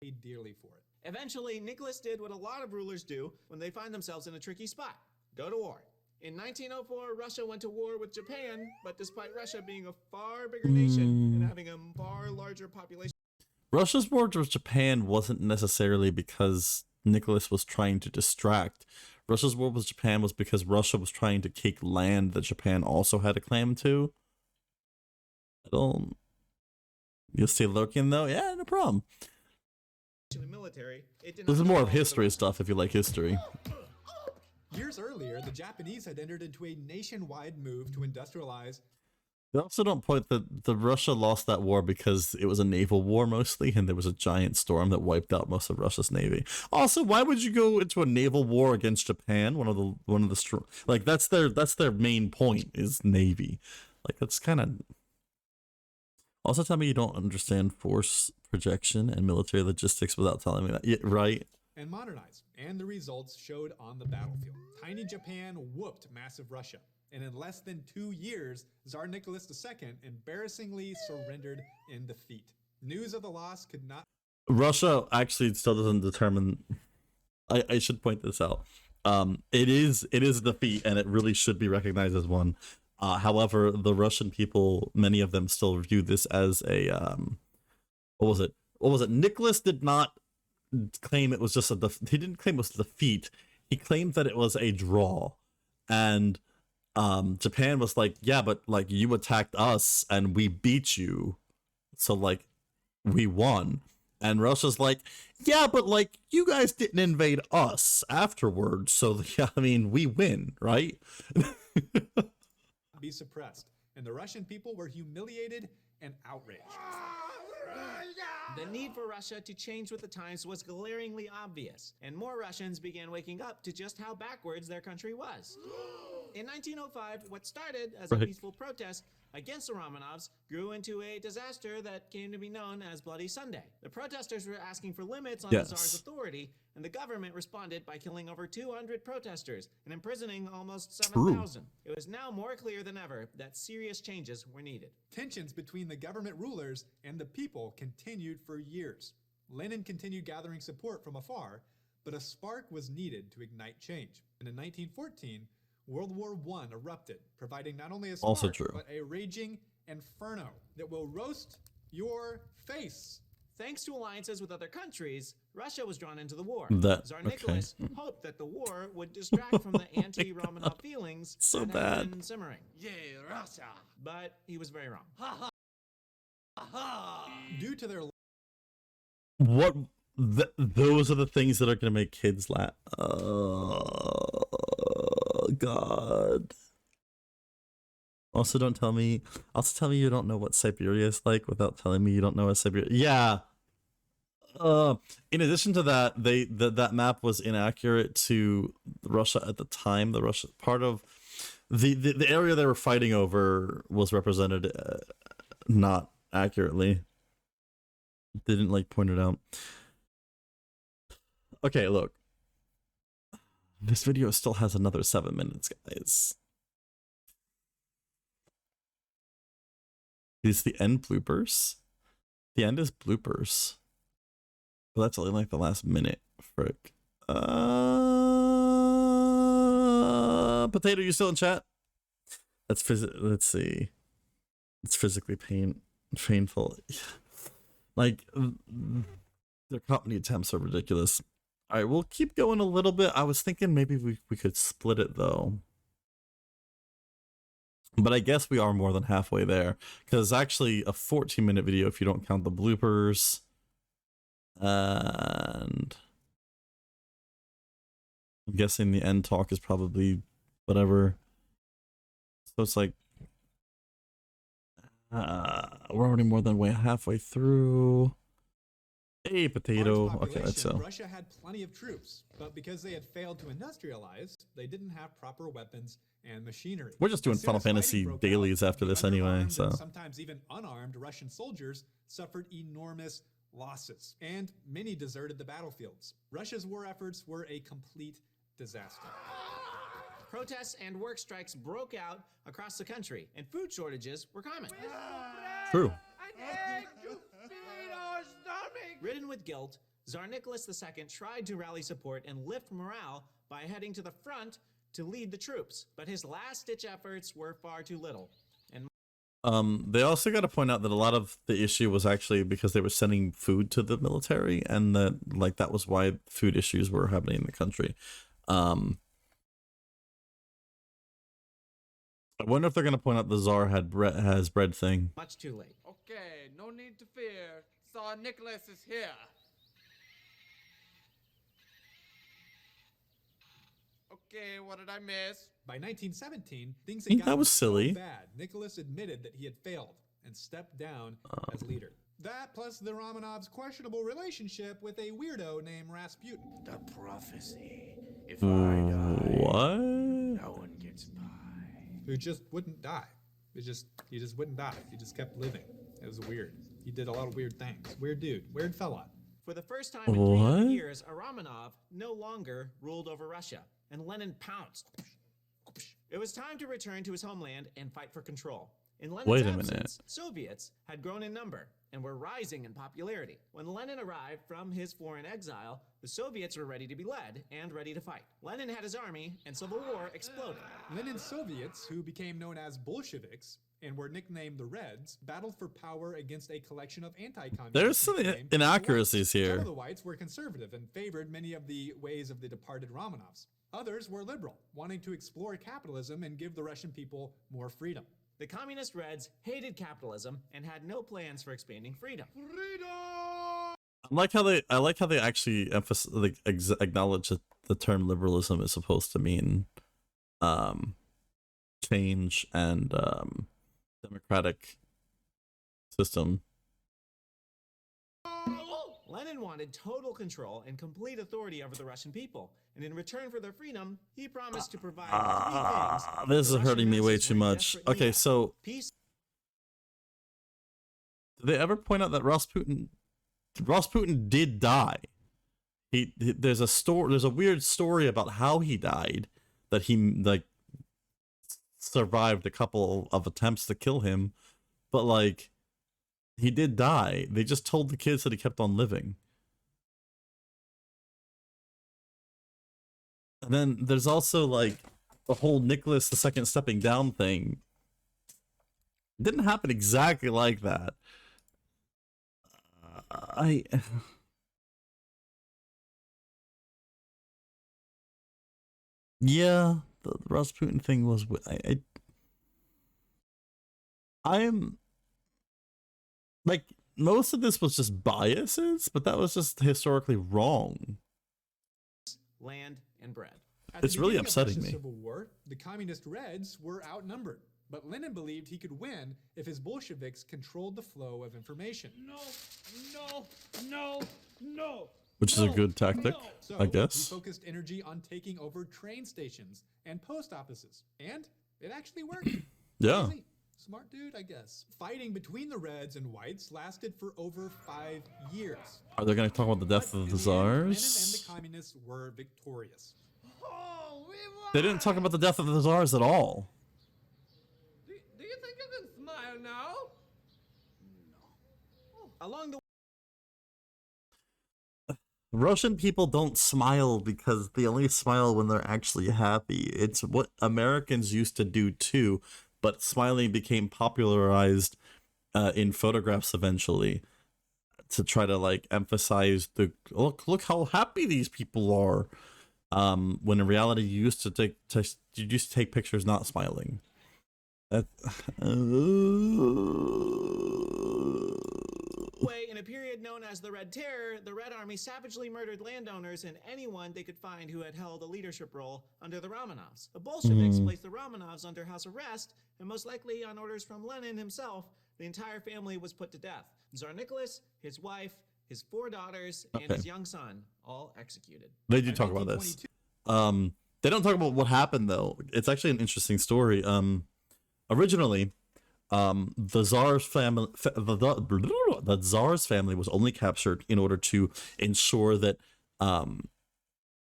paid dearly for it. Eventually, Nicholas did what a lot of rulers do when they find themselves in a tricky spot: go to war. In 1904, Russia went to war with Japan, but despite Russia being a far bigger nation and having a far larger population, Russia's war with Japan wasn't necessarily because Nicholas was trying to distract. Russia's war with Japan was because Russia was trying to take land that Japan also had a claim to. You'll stay lurking though? Yeah, no problem. military, This is more of history stuff if you like history. Years earlier, the Japanese had entered into a nationwide move to industrialize. They also don't point that the Russia lost that war because it was a naval war mostly, and there was a giant storm that wiped out most of Russia's navy. Also, why would you go into a naval war against Japan? One of the like that's their main point is navy. Like that's kind of. Also, tell me you don't understand force projection and military logistics without telling me that, yeah, right? And modernize, and the results showed on the battlefield. Tiny Japan whooped massive Russia. And in less than 2 years, Tsar Nicholas II embarrassingly surrendered in defeat. News of the loss could not... Russia actually still doesn't determine... I should point this out. It is a defeat, and it really should be recognized as one. However, the Russian people, many of them still view this as a... What was it? Nicholas did not claim it was just a... He didn't claim it was a defeat. He claimed that it was a draw. And... Japan was like, yeah, but like you attacked us and we beat you, so like we won. And Russia's like, yeah, but like you guys didn't invade us afterwards, so yeah, I mean we win, right? be suppressed, and the Russian people were humiliated and outraged. The need for Russia to change with the times was glaringly obvious, and more Russians began waking up to just how backwards their country was. In 1905, what started as a peaceful protest against the Romanovs grew into a disaster that came to be known as Bloody Sunday. The protesters were asking for limits on the Tsar's authority, and the government responded by killing over 200 protesters and imprisoning almost 7,000. It was now more clear than ever that serious changes were needed. Tensions between the government rulers and the people continued for years. Lenin continued gathering support from afar, but a spark was needed to ignite change. And in 1914, World War I erupted, providing not only a spark, but a raging inferno that will roast your face. Thanks to alliances with other countries, Russia was drawn into the war. Tsar Nicholas hoped that the war would distract from the anti-Romanov feelings that had been simmering. Yeah, Russia. But he was very wrong. Ha ha. Due to their... Those are the things that are going to make kids laugh. God. Also, tell me you don't know what Siberia is like without telling me you don't know what Siberia. Yeah. In addition to that, that map was inaccurate to Russia at the time. The Russia part of the area they were fighting over was represented not accurately. Didn't like point it out. Okay, look. This video still has another 7 minutes, guys. Is the end bloopers? The end is bloopers. But that's only like the last minute. Frick. Potato, you still in chat? Let's see. It's physically painful. Like, their company attempts are ridiculous. All right, we'll keep going a little bit. I was thinking maybe we could split it, though. But I guess we are more than halfway there. Because it's actually a 14-minute video if you don't count the bloopers. And I'm guessing the end talk is probably whatever. So it's like we're already more than halfway through. Hey, potato. Okay, let's go. Russia had plenty of troops, but because they had failed to industrialize, they didn't have proper weapons and machinery. We're just doing Final Fantasy dailies after this anyway, so sometimes even unarmed Russian soldiers suffered enormous losses, and many deserted the battlefields. Russia's war efforts were a complete disaster. Protests and work strikes broke out across the country, and food shortages were common. True. Ridden with guilt, Tsar Nicholas II tried to rally support and lift morale by heading to the front to lead the troops, but his last-ditch efforts were far too little. And they also got to point out that a lot of the issue was actually because they were sending food to the military, and that like that was why food issues were happening in the country. I wonder if they're gonna point out the Tsar has bread thing. Much too late. Okay, no need to fear. Tsar Nicholas is here. Okay, what did I miss? By 1917, things I think had that gotten was so silly. bad. Nicholas admitted that he had failed and stepped down as leader. That plus the Romanovs' questionable relationship with a weirdo named Rasputin. The prophecy. If I die, What? no one gets by. Who just wouldn't die. He just wouldn't die. He just kept living. It was weird. He did a lot of weird things. Weird dude. Weird fella. For the first time in 300 years, a Romanov no longer ruled over Russia, and Lenin pounced. It was time to return to his homeland and fight for control. In Lenin's absence, Soviets had grown in number and were rising in popularity. When Lenin arrived from his foreign exile, the Soviets were ready to be led and ready to fight. Lenin had his army, and civil war exploded. Lenin's Soviets, who became known as Bolsheviks and were nicknamed the Reds, battled for power against a collection of anti-communists. There's some inaccuracies here. Some of the whites were conservative and favored many of the ways of the departed Romanovs. Others were liberal, wanting to explore capitalism and give the Russian people more freedom. The communist Reds hated capitalism and had no plans for expanding freedom. I like how they actually emphasize, like, acknowledge that the term liberalism is supposed to mean change and democratic system. Lenin wanted total control and complete authority over the Russian people, and in return for their freedom, he promised to provide three things. This is hurting me way too much. Okay, so peace. Did they ever point out that Rasputin did die? There's a weird story about how he died, that he like survived a couple of attempts to kill him, but like he did die. They just told the kids that he kept on living. And then there's also like the whole Nicholas II stepping down thing. It didn't happen exactly like that. Yeah, the Rasputin thing was. I'm like, most of this was just biases, but that was just historically wrong. Land and bread. It's really upsetting me. Civil War, the communist Reds were outnumbered, but Lenin believed he could win if his Bolsheviks controlled the flow of information. No. Which is a good tactic, I guess. He focused energy on taking over train stations and post offices, and it actually worked. Yeah. Easy. Smart dude, I guess. Fighting between the Reds and Whites lasted for over 5 years. Are they going to talk about the death of the Tsars? Lenin and the communists were victorious. They didn't talk about the death of the Tsars at all. Do you think you can smile now? No. Along the Russian people don't smile because they only smile when they're actually happy. It's what Americans used to do too, but smiling became popularized in photographs eventually to try to like emphasize the look how happy these people are. When in reality you used to take pictures not smiling. Way, in a period known as the Red Terror, the Red Army savagely murdered landowners and anyone they could find who had held a leadership role under the Romanovs. The Bolsheviks placed the Romanovs under house arrest, and most likely on orders from Lenin himself, the entire family was put to death. Tsar Nicholas, his wife, his 4 daughters, and his young son, all executed. They do talk about this. They don't talk about what happened, though. It's actually an interesting story. Originally, the Tsar's family, the Tsar's family was only captured in order to ensure that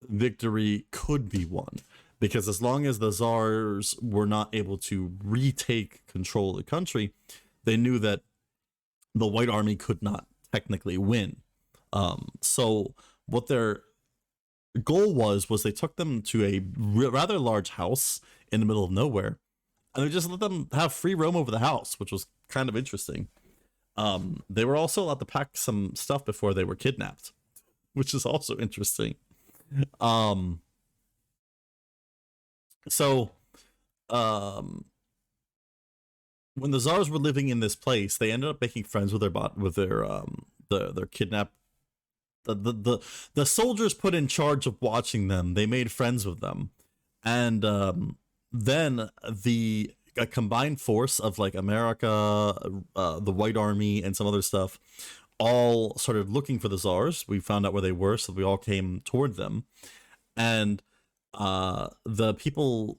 victory could be won. Because as long as the Tsars were not able to retake control of the country, they knew that the White Army could not technically win. So what their goal was they took them to a rather large house in the middle of nowhere, and they just let them have free roam over the house, which was kind of interesting. They were also allowed to pack some stuff before they were kidnapped, which is also interesting. When the Tsars were living in this place, they ended up making friends with their kidnapped. The soldiers put in charge of watching them. They made friends with them, and then a combined force of like America, the White Army, and some other stuff, all started looking for the Tsars. We found out where they were, so we all came toward them, and the people.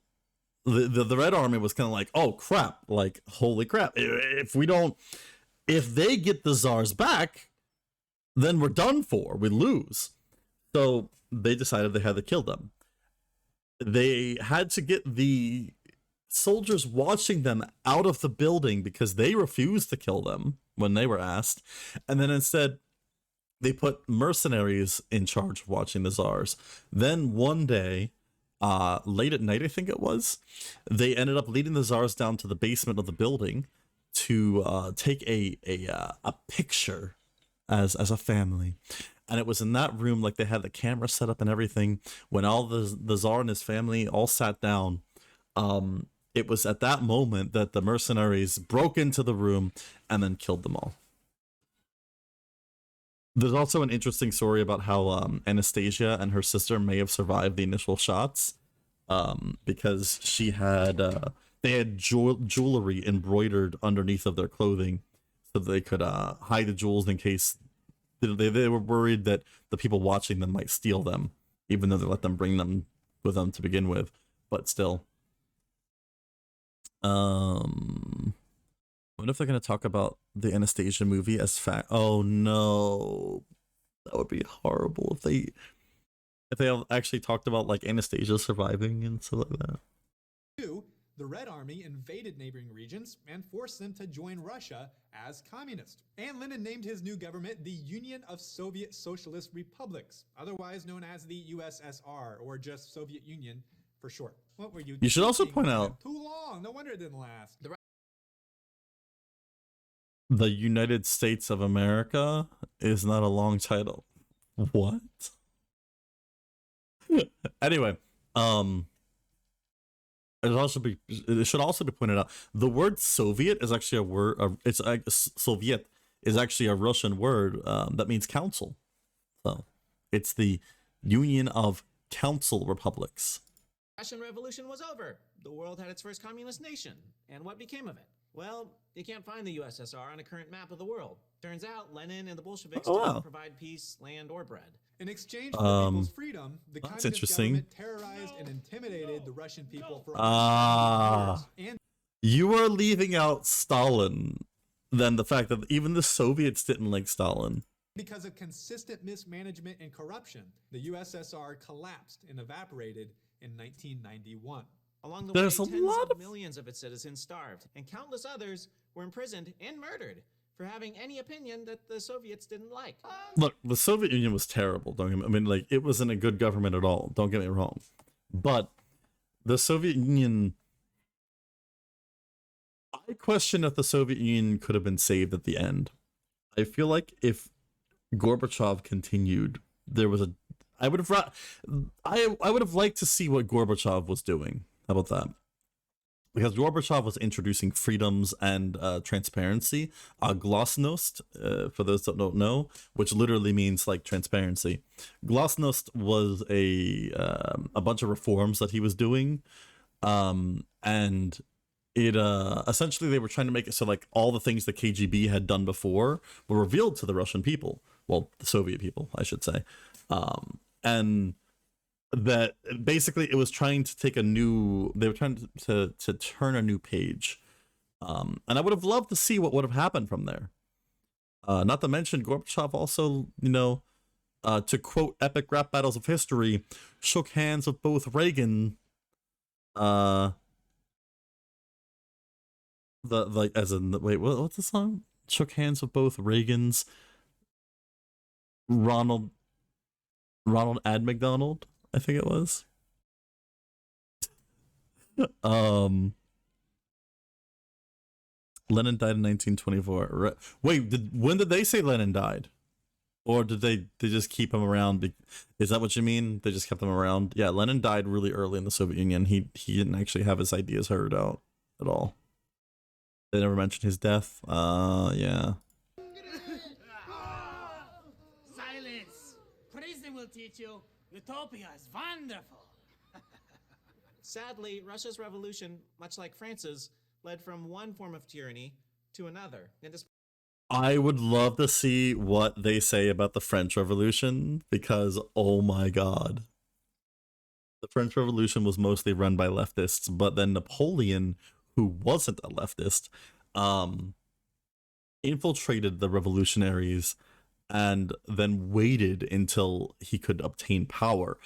The Red Army was kind of like, oh crap, like holy crap, if they get the Tsars back, then we're done for, we lose. So they decided they had to kill them. They had to get the soldiers watching them out of the building because they refused to kill them when they were asked, and then instead they put mercenaries in charge of watching the Tsars. Then one day, late at night, I think it was, they ended up leading the Tsars down to the basement of the building to take a picture as a family. And it was in that room, like they had the camera set up and everything, when all the Tsar and his family all sat down. It was at that moment that the mercenaries broke into the room and then killed them all. There's also an interesting story about how Anastasia and her sister may have survived the initial shots because she had they had jewelry embroidered underneath of their clothing so that they could hide the jewels in case they were worried that the people watching them might steal them, even though they let them bring them with them to begin with. But still, what if they're going to talk about the Anastasia movie as fact? Oh no, that would be horrible if they actually talked about like Anastasia surviving and stuff like that. The Red Army invaded neighboring regions and forced them to join Russia as communist. And Lenin named his new government the Union of Soviet Socialist Republics, otherwise known as the USSR, or just Soviet Union for short. What were you? You should also point out too long. No wonder it didn't last. The United States of America is not a long title. What? Anyway, it should also be pointed out the word Soviet is actually a word. Soviet is actually a Russian word that means council. So it's the Union of Council Republics. Russian Revolution was over. The world had its first communist nation. And what became of it? Well, you can't find the USSR on a current map of the world. Turns out Lenin and the Bolsheviks didn't provide peace, land, or bread. In exchange for people's freedom, the communist government terrorized and intimidated the Russian people for years. You are leaving out Stalin, then the fact that even the Soviets didn't like Stalin. Because of consistent mismanagement and corruption, the USSR collapsed and evaporated in 1991. Along the way, tens of millions of its citizens starved, and countless others were imprisoned and murdered for having any opinion that the Soviets didn't like. Look, the Soviet Union was terrible. It wasn't a good government at all. Don't get me wrong. But the Soviet Union, I question if the Soviet Union could have been saved at the end. I feel like if Gorbachev continued, I would have liked to see what Gorbachev was doing. How about that? because Gorbachev was introducing freedoms and transparency. Glasnost, for those that don't know, which literally means like transparency. Glasnost was a bunch of reforms that he was doing, and it essentially they were trying to make it so like all the things the KGB had done before were revealed to the Russian people, well, the Soviet people, I should say, and that basically it was trying to take they were trying to turn a new page, and I would have loved to see what would have happened from there. Not to mention Gorbachev also, to quote epic rap battles of history, shook hands with both Reagan, what's the song? Shook hands with both Reagans, Ronald and McDonald, I think it was. Lenin died in 1924. Wait, when did they say Lenin died? Or did they just keep him around? Is that what you mean? They just kept him around? Yeah, Lenin died really early in the Soviet Union. He didn't actually have his ideas heard out at all. They never mentioned his death. Yeah. Silence! Prison will teach you. Utopia is wonderful. Sadly, Russia's revolution, much like France's, led from one form of tyranny to another. And I would love to see what they say about the French Revolution, because, oh my god. The French Revolution was mostly run by leftists, but then Napoleon, who wasn't a leftist, infiltrated the revolutionaries and then waited until he could obtain power.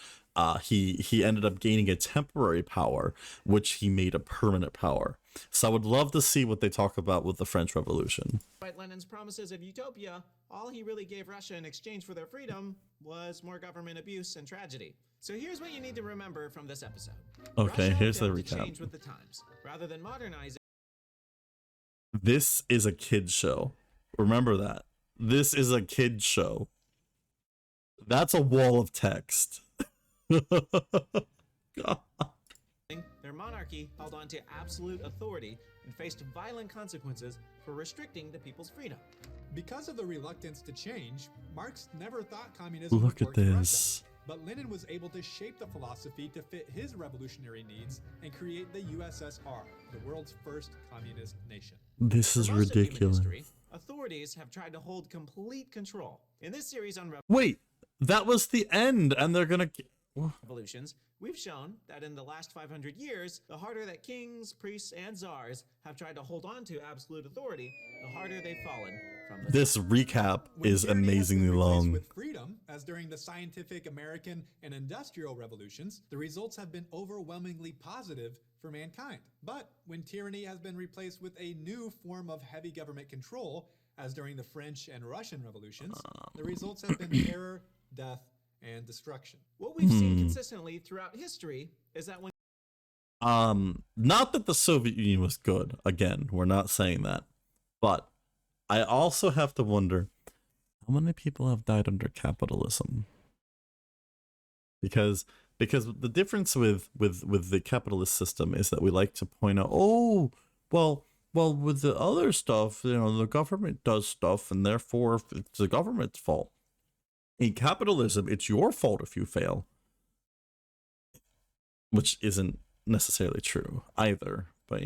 He ended up gaining a temporary power, which he made a permanent power. So I would love to see what they talk about with the French Revolution. Despite Lenin's promises of utopia, all he really gave Russia in exchange for their freedom was more government abuse and tragedy. So here's what you need to remember from this episode. Okay, Russia here's the failed to recap. change with the times. Rather than modernizing, This is a kid's show. Remember that. This is a kid's show. That's a wall of text. God. their monarchy held on to absolute authority and faced violent consequences for restricting the people's freedom. Because of the reluctance to change, Marx never thought communism Look would at work in this. Russia. But Lenin was able to shape the philosophy to fit his revolutionary needs and create the USSR, the world's first communist nation. This is For most of human ridiculous. history, authorities have tried to hold complete control. In this series on Wait, that was the end, and they're gonna. revolutions, we've shown that in the last 500 years, the harder that kings, priests, and czars have tried to hold on to absolute authority, the harder they've fallen from the This recap is When tyranny has been amazingly replaced long. With freedom, as during the scientific, American, and industrial revolutions, the results have been overwhelmingly positive for mankind. But when tyranny has been replaced with a new form of heavy government control, as during the French and Russian revolutions, the results have been terror, death, and destruction. What we've seen consistently throughout history is that when Not that the Soviet Union was good. Again, we're not saying that. But I also have to wonder how many people have died under capitalism. Because the difference with the capitalist system is that we like to point out, oh, well, with the other stuff, the government does stuff, and therefore it's the government's fault. In capitalism, it's your fault if you fail. Which isn't necessarily true either, but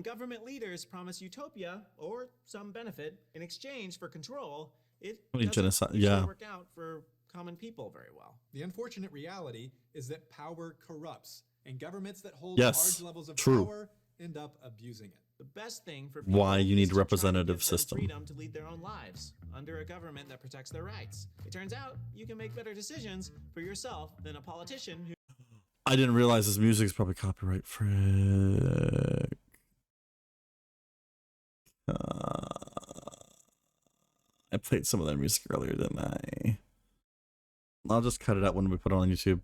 government leaders promise utopia or some benefit in exchange for control, it I mean, doesn't genocide, usually yeah. work out for common people very well. The unfortunate reality is that power corrupts, and governments that hold Yes, large levels of true. power end up abusing it. The best thing for people Why you is need to try to representative give them system. freedom to lead their own lives under a government that protects their rights. It turns out you can make better decisions for yourself than a politician who I didn't realize this music is probably copyright. Frick. I played some of that music earlier, didn't I? I'll just cut it out when we put it on YouTube.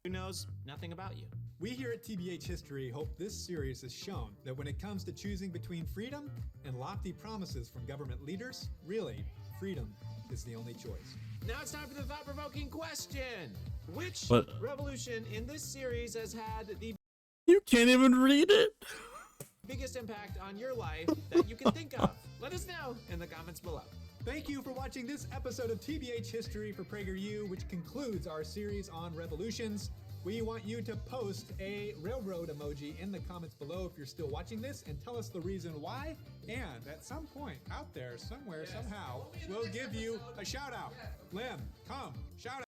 knows nothing about you. We here at TBH History hope this series has shown that when it comes to choosing between freedom and lofty promises from government leaders, really, freedom is the only choice. Now it's time for the thought-provoking question. Which But- revolution in this series has had the You can't even read it. biggest impact on your life that you can think of? Let us know in the comments below. Thank you for watching this episode of TBH History for PragerU, which concludes our series on revolutions. We want you to post a railroad emoji in the comments below if you're still watching this and tell us the reason why. And at some point out there, somewhere, somehow, we'll give you a shout out. Lim, come, shout out.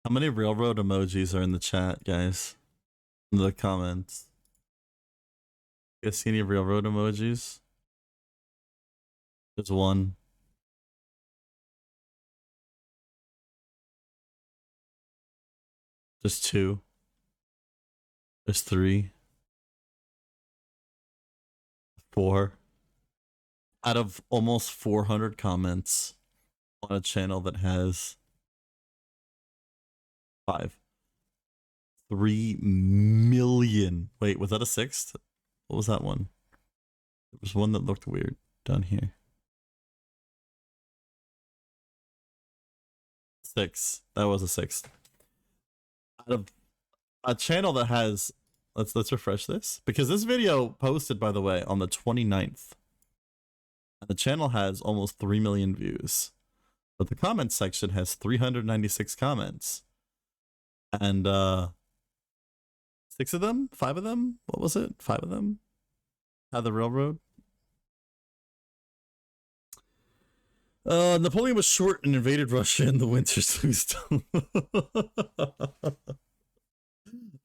How many railroad emojis are in the chat, guys? In the comments. You guys see any railroad emojis? There's one. There's two. There's three. Four. Out of almost 400 comments on a channel that has 5. 3 million. Wait, was that a sixth? What was that one? There was one that looked weird down here. 6. That was a sixth. Out of a channel that has, let's refresh this, because this video posted, by the way, on the 29th, and the channel has almost 3 million views, but the comments section has 396 comments, and 6 of them, 5 of them, what was it, 5 of them had the railroad. Napoleon was short and invaded Russia in the winter, so he's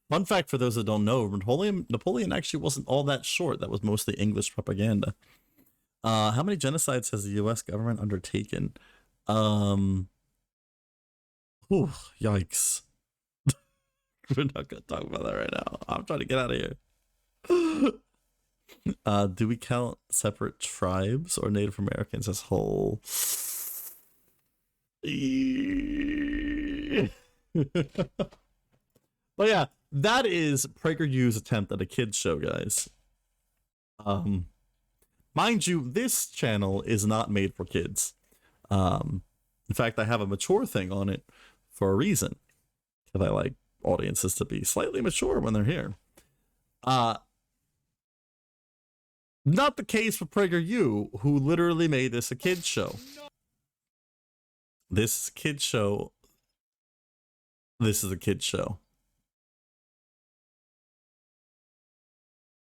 Fun fact for those that don't know, Napoleon actually wasn't all that short. That was mostly English propaganda. How many genocides has the U.S. government undertaken? Yikes. We're not going to talk about that right now. I'm trying to get out of here. Do we count separate tribes or Native Americans as whole? But yeah, that is PragerU's attempt at a kids show, guys. Mind you, this channel is not made for kids. In fact, I have a mature thing on it for a reason, because I like audiences to be slightly mature when they're here. Not the case for PragerU, who literally made this a kids show. This is a kids show. This is a kids show.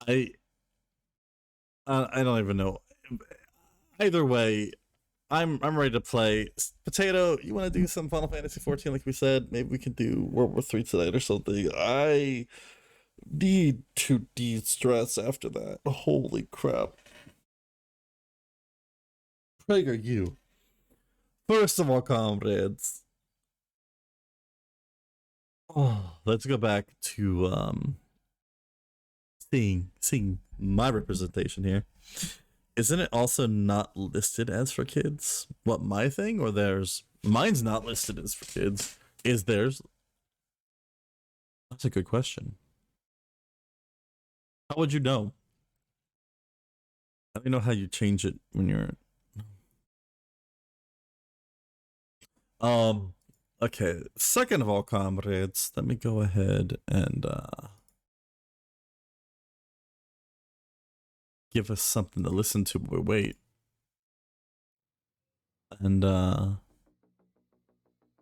I don't even know. Either way, I'm ready to play. Potato, you want to do some Final Fantasy 14 like we said? Maybe we can do World War 3 tonight or something. I need to de-stress after that. Holy crap. PragerU. First of all, comrades. Oh, let's go back to seeing my representation here. Isn't it also not listed as for kids? What, my thing or theirs? Mine's not listed as for kids. Is theirs? That's a good question. How would you know? I don't know how you change it when you're okay. Second of all, comrades, let me go ahead and give us something to listen to while we wait. And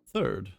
third,